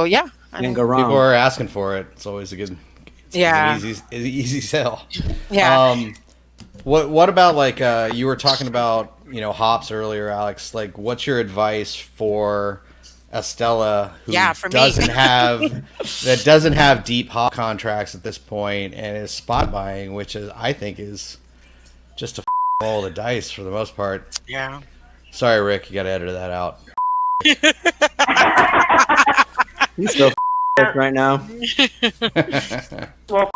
yeah. Can't go wrong. People are asking for it. It's always a good easy sell. Yeah. What about you were talking about hops earlier, Alex? What's your advice for Esthela, who doesn't have deep hop contracts at this point and is spot buying, which I think is just a roll of the dice for the most part. Yeah. Sorry, Rick, you got to edit that out. You still right now. Well,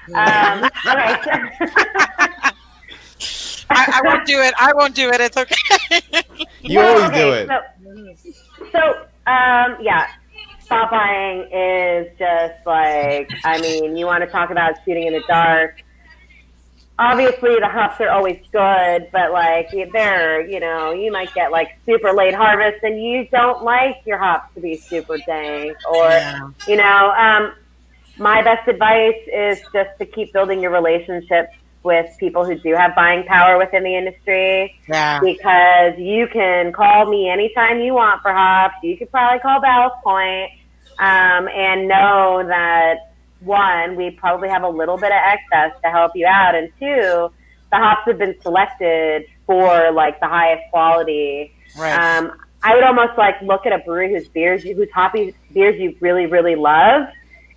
all right. I won't do it. I won't do it. It's okay. You always do it. So, spot buying is just you want to talk about shooting in the dark. Obviously, the hops are always good, but you might get super late harvest, and you don't like your hops to be super dank, or my best advice is just to keep building your relationships with people who do have buying power within the industry. Yeah. Because you can call me anytime you want for hops. You could probably call Ballast Point, and know that, one, we probably have a little bit of excess to help you out, and two, the hops have been selected for the highest quality. Right. I would almost look at a brewery whose hoppy beers you really, really love,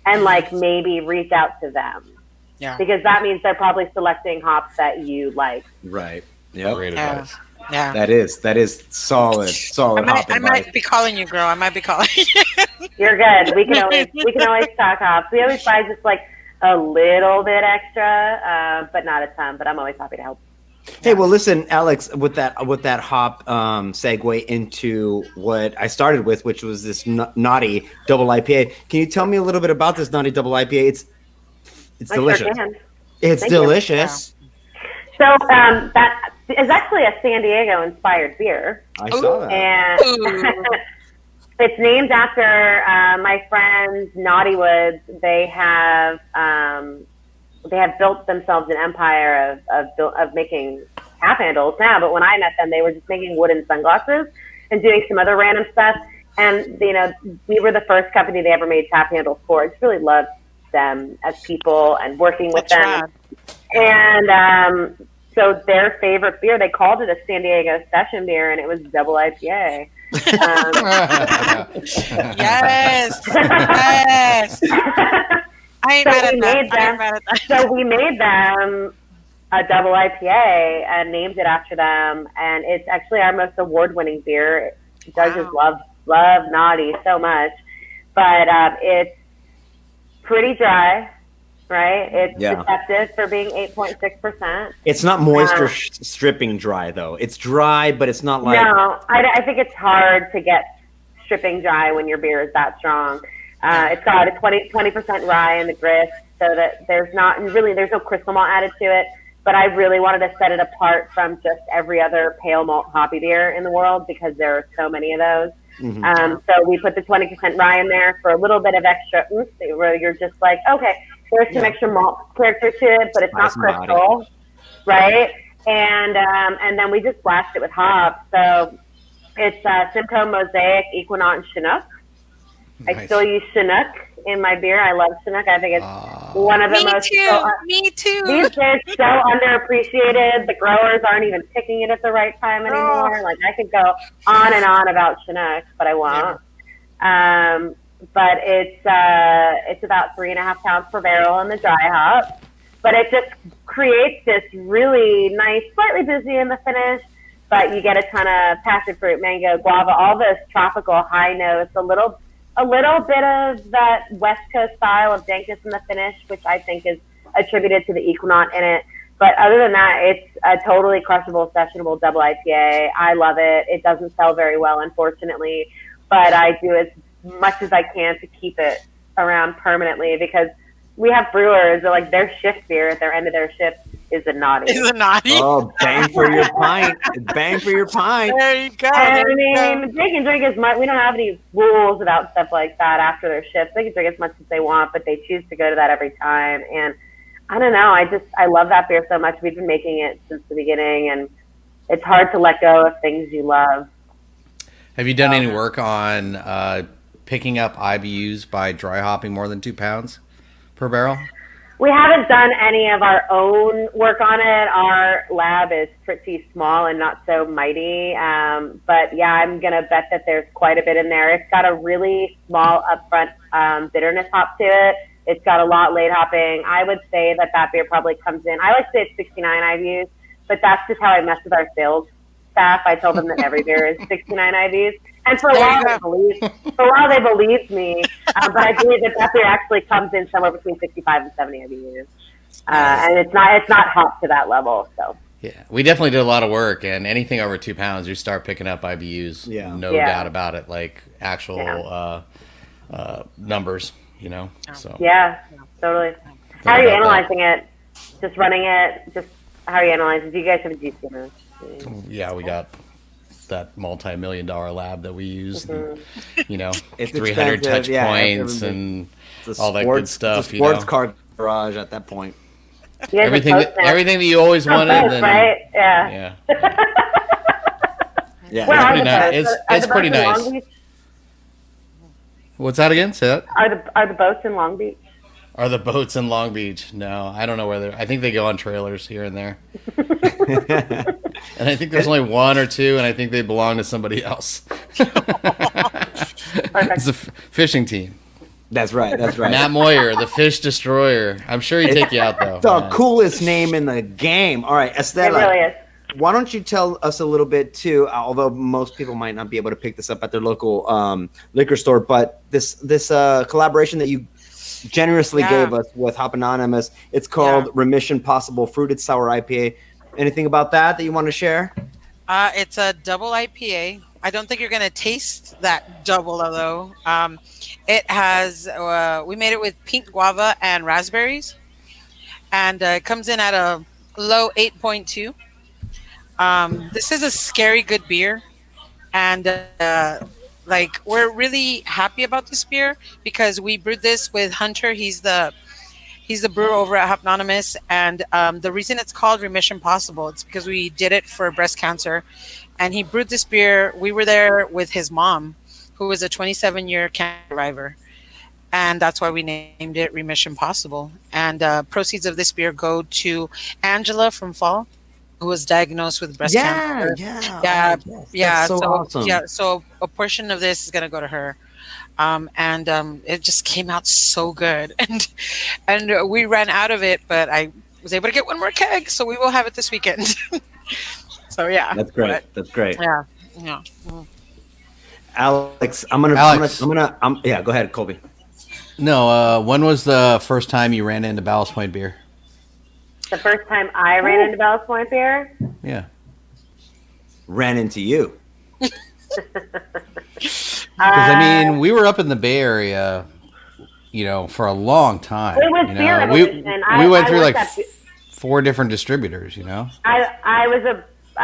and maybe reach out to them. Yeah. Because that means they're probably selecting hops that you like. Right. Yep. Great advice. Yeah. That is solid I might be calling you, girl. I might be calling you. You're good. We can always talk hops. We always buy just a little bit extra, but not a ton. But I'm always happy to help. Hey, well, listen, Alex, with that hop segue into what I started with, which was this naughty double IPA. Can you tell me a little bit about this naughty double IPA? It's delicious. Sure It's Thank delicious. You. So that is actually a San Diego inspired beer. I saw that. And It's named after my friends Naughty Woods. They have built themselves an empire of making tap handles now. But when I met them, they were just making wooden sunglasses and doing some other random stuff. And we were the first company they ever made tap handles for. I just really loved them as people and working with them. And so their favorite beer, they called it a San Diego session beer, and it was double IPA. Yes. Yes. I ain't mad at that. So we made them a double IPA and named it after them. And it's actually our most award-winning beer. Judges love Naughty so much. But it's pretty dry, right? It's deceptive for being 8.6%. It's not moisture stripping dry, though. It's dry, but it's not like... No, I think it's hard to get stripping dry when your beer is that strong. It's got a 20% rye in the grist, so that there's no crystal malt added to it. But I really wanted to set it apart from just every other pale malt hoppy beer in the world because there are so many of those. Mm-hmm. So we put the 20% rye in there for a little bit of extra oomph, where you're just like, okay, there's some extra malt character to it, but it's not crystal, right? And then we just blasted it with hops. So it's Simcoe, Mosaic, Equinaut, and Chinook. Nice. I still use Chinook in my beer. I love Chinook. I think it's one of the most... Me too. These beers so underappreciated. The growers aren't even picking it at the right time anymore. Like, I could go on and on about Chinook, but I won't. Yeah. But it's about 3.5 pounds per barrel in the dry hop. But it just creates this really nice, slightly boozy in the finish, but you get a ton of passion fruit, mango, guava, all those tropical high notes, a little bit of that West Coast style of dankness in the finish, which I think is attributed to the Equinaut in it. But other than that, it's a totally crushable, sessionable double IPA. I love it. It doesn't sell very well, unfortunately, but I do as much as I can to keep it around permanently because we have brewers that, like, their shift beer at their end of their shift is a Naughty. Oh, bang for your pint. Bang for your pint. There you go. I mean, they can drink as much. We don't have any rules about stuff like that after their shifts. They can drink as much as they want, but they choose to go to that every time. And I don't know. I love that beer so much. We've been making it since the beginning, and it's hard to let go of things you love. Have you done any work on picking up IBUs by dry hopping more than 2 pounds per barrel? We haven't done any of our own work on it. Our lab is pretty small and not so mighty. But yeah, I'm going to bet that there's quite a bit in there. It's got a really small upfront bitterness hop to it. It's got a lot late hopping. I would say that beer probably comes in. I like to say it's 69 IBUs, but that's just how I mess with our sales staff. I told them that every beer is 69 IBUs. And for a while they believed me, but I believe that beer actually comes in somewhere between 65 and 70 IBUs, and it's not hot to that level. So yeah, we definitely did a lot of work, and anything over 2 pounds, you start picking up IBUs. Yeah, no doubt about it, like actual numbers, you know. So yeah, totally. How are you analyzing it? Just running it? Just how are you analyzing? Do you guys have a GC now? Yeah, we got that multi-million-dollar lab that we use, and, you know, it's 300 touch points and all that good stuff. The sports car garage at that point. Everything that you always wanted. And, right? Yeah. Yeah. It's pretty nice. What's that again? Say that. Are the boats in Long Beach? Are the boats in Long Beach? No, I don't know where they're. I think they go on trailers here and there. And I think there's only one or two, and I think they belong to somebody else. It's a fishing team. That's right. Matt Moyer, the fish destroyer. I'm sure he'd take you out, though. The coolest name in the game. All right, Esthela. It really is. Why don't you tell us a little bit, too, although most people might not be able to pick this up at their local liquor store, but this collaboration that you generously gave us with Hop Anonymous, it's called Remission Possible Fruited Sour IPA. Anything about that you want to share? It's a double IPA. I don't think you're going to taste that double, though. It has, we made it with pink guava and raspberries, and it comes in at a low 8.2. This is a scary good beer, and like we're really happy about this beer because we brewed this with Hunter. He's the brewer over at Hopnonymous, and the reason it's called Remission Possible, it's because we did it for breast cancer, and he brewed this beer. We were there with his mom, who was a 27-year cancer survivor, and that's why we named it Remission Possible. And proceeds of this beer go to Angela from Fall, who was diagnosed with breast Yeah, cancer. yeah. Yeah, Oh, yes. yeah. That's so awesome. Yeah, so a portion of this is gonna go to her. And it just came out so good, and we ran out of it, but I was able to get one more keg, so we will have it this weekend. So yeah, That's great. but, That's great. yeah, yeah. Mm. Alex, yeah, go ahead, Colby. No, when was the first time you ran into Ballast Point beer? The first time I ran into Ballast Point beer, Yeah. Ran into you. Because I mean, we were up in the Bay Area, for a long time. it was beer we revolution. we went through worked like at- 4 different distributors. I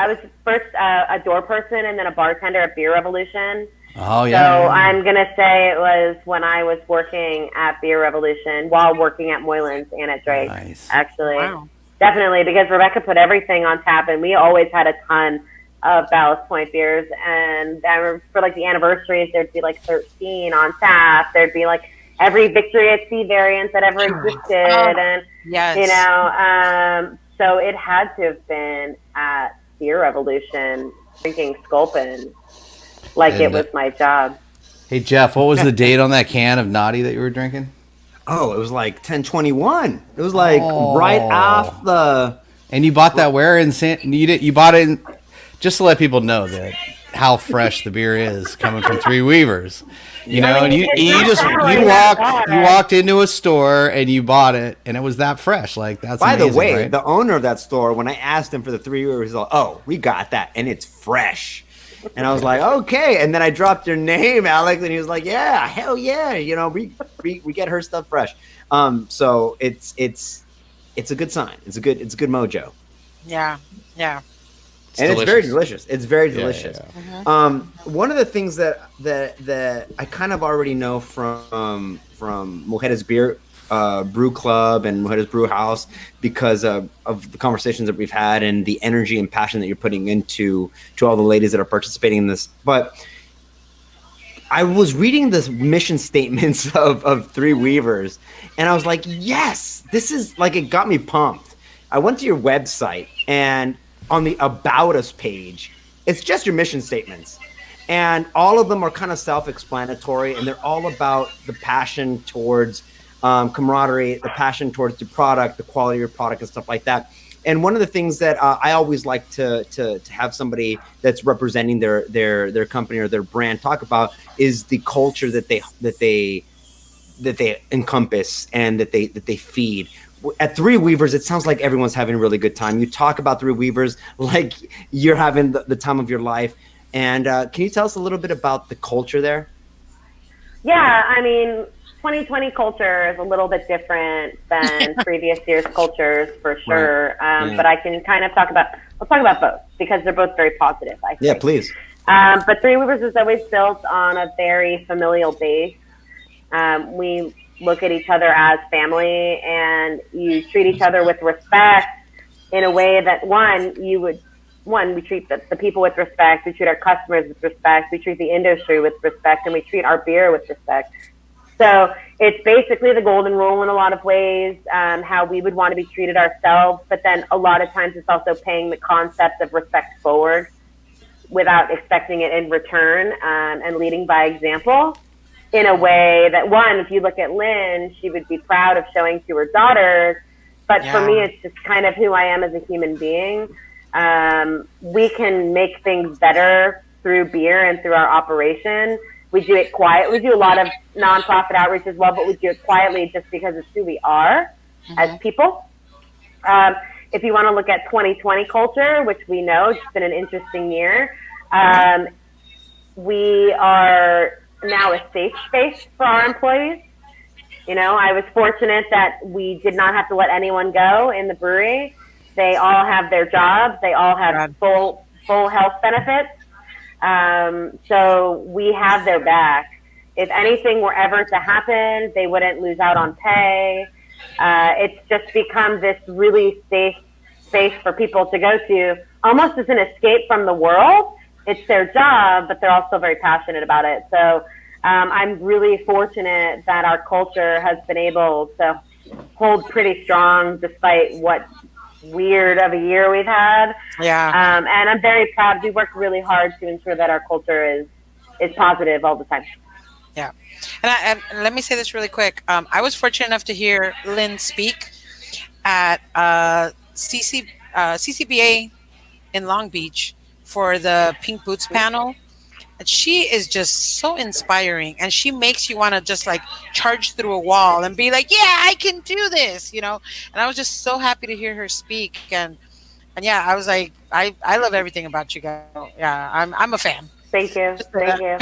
was first a door person and then a bartender at Beer Revolution. Oh So yeah. I'm gonna say it was when I was working at Beer Revolution while working at Moylan's and at Drake. Nice. Actually, Wow. definitely, because Rebecca put everything on tap, and we always had a ton of Ballast Point beers. And I remember for like the anniversaries, there'd be like 13 on tap. There'd be like every Victory at Sea variant that ever existed, and Yes. so it had to have been at Beer Revolution drinking Sculpin like it And, was my job. Hey Jeff, what was the date on that can of Naughty that you were drinking? Oh, it was like 1021. It was like Oh. right off the. And you bought that where in you bought it in, just to let people know that how fresh the beer is coming from Three Weavers. And you walked into a store and you bought it and it was that fresh. Like that's By amazing, the way, right? the owner of that store, when I asked him for the 3 years, he's like, "Oh, we got that, and it's fresh." And I was like, "Okay." And then I dropped your name, Alex, and he was like, "Yeah, hell yeah." We get her stuff fresh. So it's a good sign. It's a good mojo. Yeah, yeah. And it's very delicious. It's very delicious. Yeah. One of the things that I kind of already know from Mujeres Brew Club and Mujeres Brew House because of the conversations that we've had and the energy and passion that you're putting into all the ladies that are participating in this. But I was reading the mission statements of Three Weavers, and I was like, yes, this is like, it got me pumped. I went to your website, and on the About Us page, it's just your mission statements. And all of them are kind of self-explanatory, and they're all about the passion towards camaraderie, the passion towards the product, the quality of your product, and stuff like that. And one of the things that I always like to have somebody that's representing their company or their brand talk about is the culture that they encompass and that they feed. At Three Weavers, it sounds like everyone's having a really good time. You talk about Three Weavers like you're having the time of your life. And can you tell us a little bit about the culture there? Yeah, I mean, 2020 culture is a little bit different than previous year's cultures for sure. Right. But I can kind of we'll talk about both because they're both very positive, I think. Yeah, please. But Three Weavers is always built on a very familial base. We look at each other as family, and you treat each other with respect in a way that we treat the people with respect, we treat our customers with respect, we treat the industry with respect, and we treat our beer with respect. So it's basically the golden rule in a lot of ways, how we would want to be treated ourselves, but then a lot of times it's also paying the concept of respect forward without expecting it in return, and leading by example in a way that, one, if you look at Lynn, she would be proud of showing to her daughters, but for me, it's just kind of who I am as a human being. We can make things better through beer and through our operation. We do it quiet. We do a lot of nonprofit outreach as well, but we do it quietly just because it's who we are as people. If you want to look at 2020 culture, which we know it's been an interesting year, we are now a safe space for our employees. I was fortunate that we did not have to let anyone go in the brewery. They all have their jobs. They all have full health benefits. So we have their back. If anything were ever to happen, they wouldn't lose out on pay. It's just become this really safe space for people to go to, almost as an escape from the world. It's their job, but they're also very passionate about it. So I'm really fortunate that our culture has been able to hold pretty strong despite what weird of a year we've had. Yeah. And I'm very proud. We work really hard to ensure that our culture is positive all the time. Yeah. And let me say this really quick. I was fortunate enough to hear Lynn speak at CCBA in Long Beach for the Pink Boots panel. And she is just so inspiring, and she makes you want to just like charge through a wall and be like, yeah, I can do this, you know. And I was just so happy to hear her speak, and yeah, I was like, I love everything about you guys. Yeah, I'm a fan. Thank you. Thank you.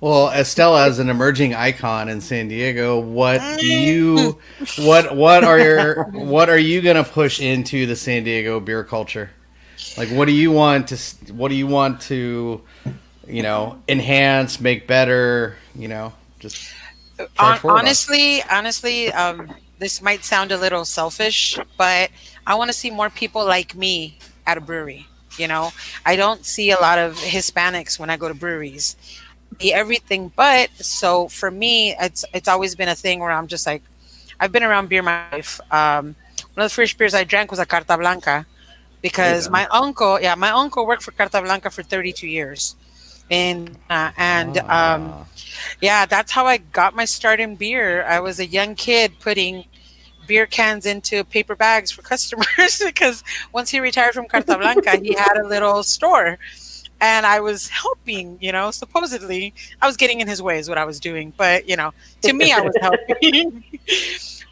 Well, Esthela, as an emerging icon in San Diego, what are you gonna push into the San Diego beer culture? Like, what do you want to enhance, make better? Just Honestly, this might sound a little selfish, but I want to see more people like me at a brewery. I don't see a lot of Hispanics when I go to breweries. Everything but, so for me, it's always been a thing where I'm just like, I've been around beer my life. One of the first beers I drank was a Carta Blanca, because my uncle worked for Carta Blanca for 32 years, and that's how I got my start in beer. I was a young kid putting beer cans into paper bags for customers because once he retired from Carta Blanca, he had a little store. And I was helping, supposedly I was getting in his way is what I was doing. But, to me, I was helping.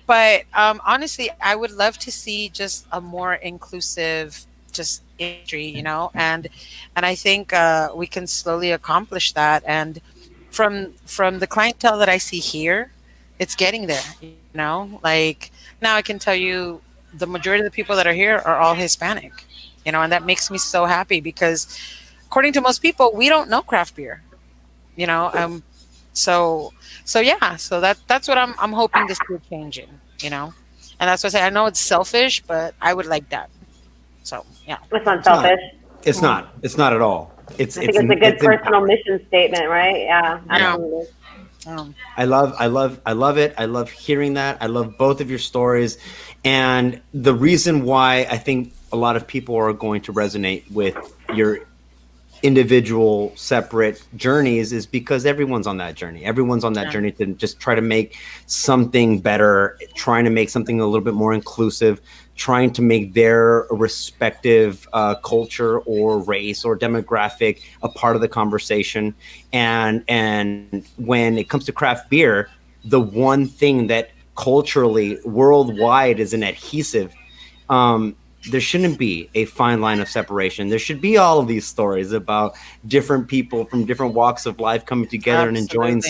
But honestly, I would love to see just a more inclusive just industry, and I think we can slowly accomplish that. And from the clientele that I see here, it's getting there, like now I can tell you the majority of the people that are here are all Hispanic, and that makes me so happy because according to most people, we don't know craft beer, so that's what I'm hoping to see a change in, and that's what I say. I know it's selfish, but I would like that. So yeah, it's not selfish. It's not. It's not at all. I think it's a good personal mission statement, right? Yeah, absolutely. I love it. I love hearing that. I love both of your stories, and the reason why I think a lot of people are going to resonate with your individual separate journeys is because everyone's on that journey. Everyone's on that journey to just try to make something better, trying to make something a little bit more inclusive, trying to make their respective culture or race or demographic a part of the conversation. And when it comes to craft beer, the one thing that culturally worldwide is an adhesive, there shouldn't be a fine line of separation. There should be all of these stories about different people from different walks of life coming together and enjoying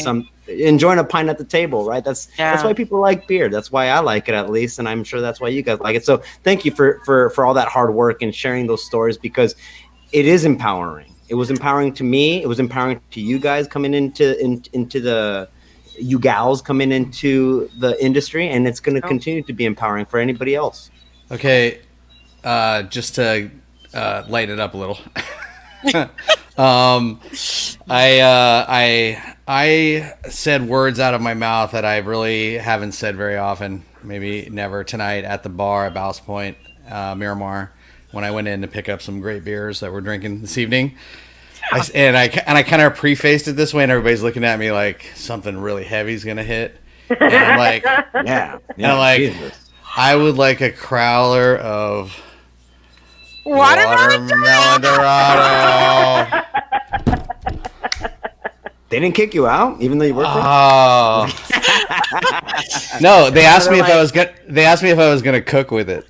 a pint at the table, right? That's why people like beer. That's why I like it, at least, and I'm sure that's why you guys like it. So thank you for all that hard work and sharing those stories, because it is empowering. It was empowering to me. It was empowering to you guys coming into the you gals coming into the industry, and it's going to continue to be empowering for anybody else. Okay. Just to lighten it up a little, I said words out of my mouth that I really haven't said very often, maybe never, tonight at the bar at Ballast Point, Miramar, when I went in to pick up some great beers that we're drinking this evening. I kind of prefaced it this way, and everybody's looking at me like something really heavy is gonna hit, and I'm like, Jesus. I would like a crowler of Watermelon Dorado. They didn't kick you out, even though you worked there? No, they asked me if I was gonna cook with it.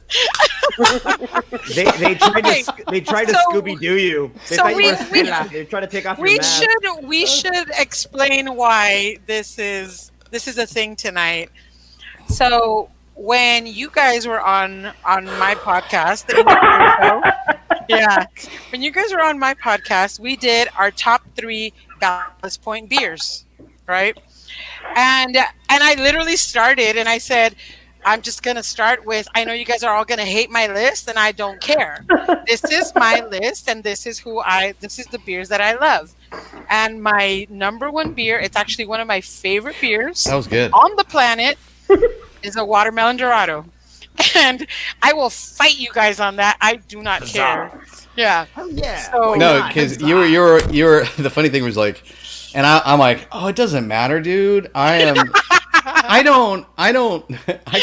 They tried to Scooby Doo you. They tried to take off your mask. We should explain why this is a thing tonight. So when you guys were on my podcast, Yeah. When you guys were on my podcast, we did our top 3 Ballast Point beers, right? And I literally started and I said, I'm just gonna start with, I know you guys are all gonna hate my list and I don't care. This is my list and this is the beers that I love. And my number 1 beer, it's actually one of my favorite beers That was good. on the planet, is a watermelon Dorado. And I will fight you guys on that. I do not care. Yeah. Oh, yeah. So, No, because you were. The funny thing was like, and I'm like, oh, it doesn't matter, dude. I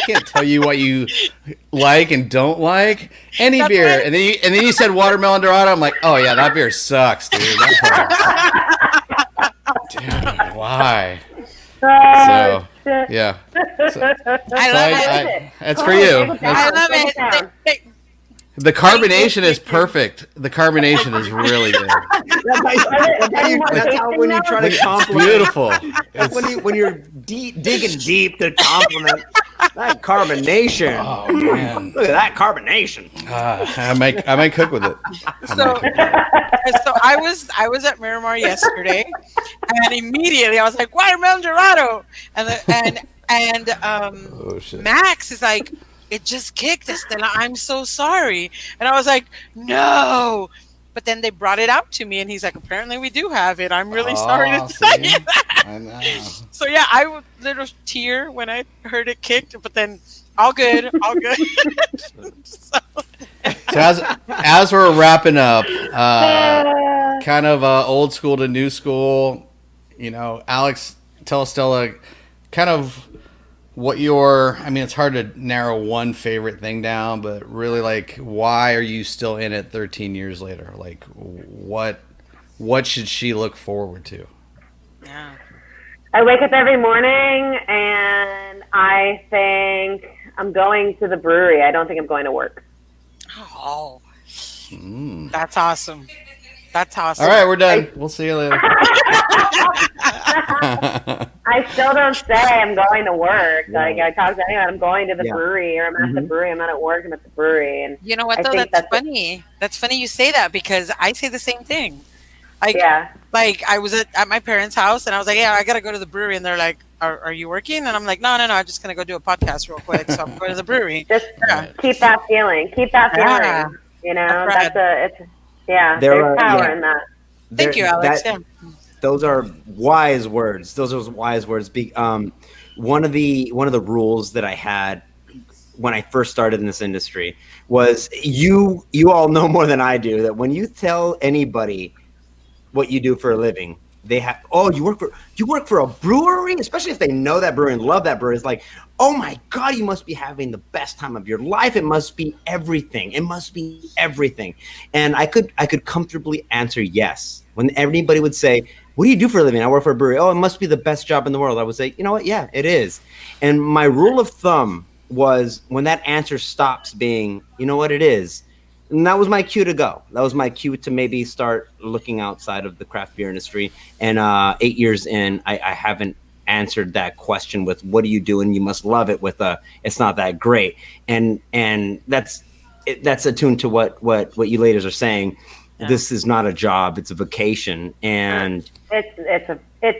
can't tell you what you like and don't like. Any That's beer, right. and then you said watermelon Dorado. I'm like, oh yeah, that beer sucks, dude. Dude, why? So yeah, I love it. that's for you. I love it. The carbonation is perfect. The carbonation is really good. That's how when you try to It's compliment. beautiful. That's when you're digging deep to compliment that carbonation. Oh man, Look at that carbonation. I might cook with it. So I was at Miramar yesterday, and immediately I was like, watermelon Dorado, and Oh shit. Max is like, it just kicked, Esthela. I'm so sorry. And I was like, no. But then they brought it out to me, and he's like, apparently we do have it. I'm really sorry to tell you that. I know. So yeah, I would little tear when I heard it kicked, but then all good. So, So as we're wrapping up, kind of old school to new school, Alex, tell Esthela kind of what it's hard to narrow one favorite thing down, but really like, why are you still in it 13 years later? Like what should she look forward to? yeah. I wake up every morning and I think I'm going to the brewery. I don't think I'm going to work. Oh, that's awesome. That's awesome. All right, we're done. We'll see you later. I still don't say I'm going to work. Like I talk to anyone, I'm going to the brewery, or I'm at the brewery. I'm not at work. I'm at the brewery. And You know what I though? think That's funny. That's funny you say that because I say the same thing. Like, Yeah. like I was at my parents' house and I was like, yeah, I gotta go to the brewery, and they're like, are you working? And I'm like, no, I'm just gonna go do a podcast real quick. So I'm going to the brewery. Just Yeah. keep that feeling. Keep that Yeah. feeling. You know, That's there's power in that. Thank you, Alex. Yeah. Those are wise words. One of the rules that I had when I first started in this industry was you all know more than I do that when you tell anybody what you do for a living, they have, oh, you work for a brewery, especially if they know that brewery and love that brewery. It's like, oh my God, you must be having the best time of your life. It must be everything. It must be everything. And I could comfortably answer yes. When anybody would say, what do you do for a living? I work for a brewery. Oh, it must be the best job in the world. I would say, you know what? Yeah, it is. And my rule of thumb was when that answer stops being, you know what, it is. And that was my cue to go. That was my cue to maybe start looking outside of the craft beer industry. And 8 years in, I haven't answered that question with, what do you do? And you must love it with it's not that great. And that's attuned to what you ladies are saying. Yeah. This is not a job; it's a vacation, and it's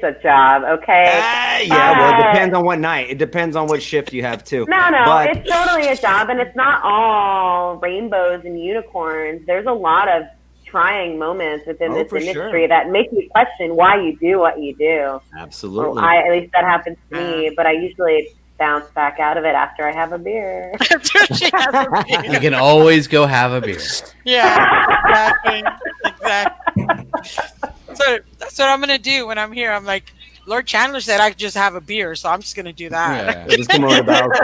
a job. Okay. Well, it depends on what night. It depends on what shift you have too. No, but it's totally a job, and it's not all rainbows and unicorns. There's a lot of trying moments within this industry that make you question why you do what you do. Absolutely. Well, at least that happens to me, but I usually bounce back out of it after I have a beer. After she has a beer. You can always go have a beer. Yeah, exactly. So that's what I'm gonna do when I'm here. I'm like, Lord Chandler said I could just have a beer, so I'm just gonna do that. Yeah. Just come over to Ballast.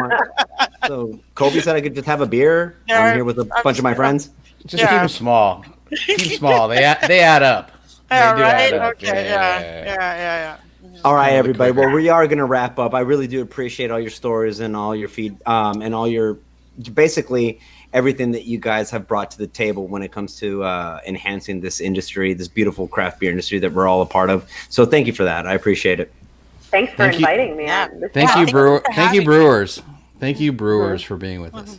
So Kobe said I could just have a beer. Yeah, I'm here with a bunch of my friends. Just keep them small. Keep them small. They add up. Yeah, They do right. add up. Okay. Yeah. All right, everybody. Well, we are going to wrap up. I really do appreciate all your stories and all your and all your basically everything that you guys have brought to the table when it comes to enhancing this industry, this beautiful craft beer industry that we're all a part of. So thank you for that. I appreciate it. Thanks for inviting me. Thank you, brewers. Thank you, brewers, for being with us.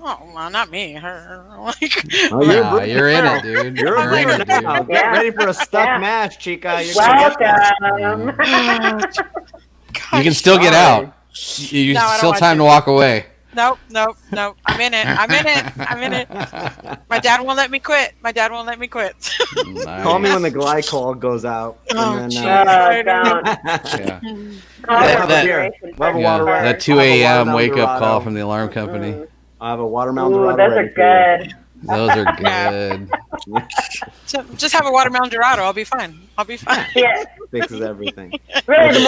Oh, well, not me. Her. Like, Oh, you're, Nah, you're in it, dude. you're a You're in brewer it, now. dude. Get Yeah. ready for a stuck Yeah. mash, chica. You're gonna get that. Welcome. You can still get Sorry. out. You No, I don't still want time to. to walk away. Nope. I'm in it. I'm in it. My dad won't let me quit. Call me when the glycol goes out. Oh, and jeez. then, Don't. Yeah. Call That- for that- refrigeration We'll have a first. water- That I'll 2 have a a.m. watermelon wake up Dorado. call from the alarm company. I have a watermelon Ooh, Dorado those are ready for you. good. Those are good. So just have a watermelon Dorado. I'll be fine. Yeah. Fixes everything. Really, the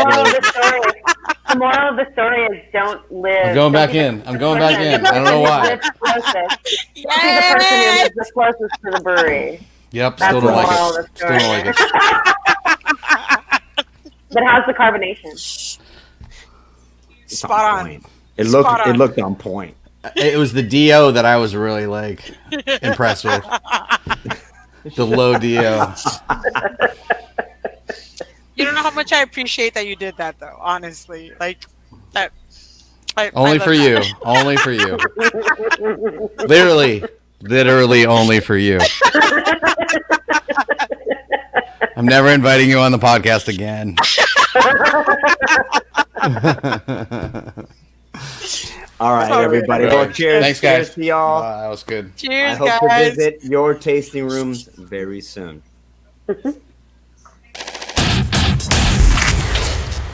moral of the story is don't live. I'm going don't back be the in. I'm going back in. I don't know person who why. lives closest. Be the person who lives the closest to the brewery. Yep, That's still the don't like moral of it. the Still don't like it. But how's the carbonation? It's Spot on. point. It Spot on. looked on point. It was the DO that I was really like impressed with. The low DO. You don't know how much I appreciate that you did that, though. Honestly, like that. Only for you. Only for you. Literally only for you. I'm never inviting you on the podcast again. All right, Oh, everybody. yeah. Well, cheers. Thanks, guys. Cheers to y'all. That was good. I Cheers, hope to guys. visit your tasting rooms very soon.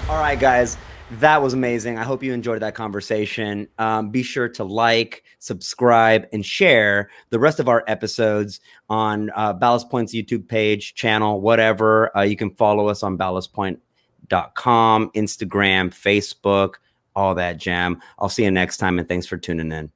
All right, guys. That was amazing. I hope you enjoyed that conversation. Be sure to like, subscribe, and share the rest of our episodes on Ballast Point's YouTube page, channel, whatever. You can follow us on ballastpoint.com, Instagram, Facebook, all that jam. I'll see you next time, and thanks for tuning in.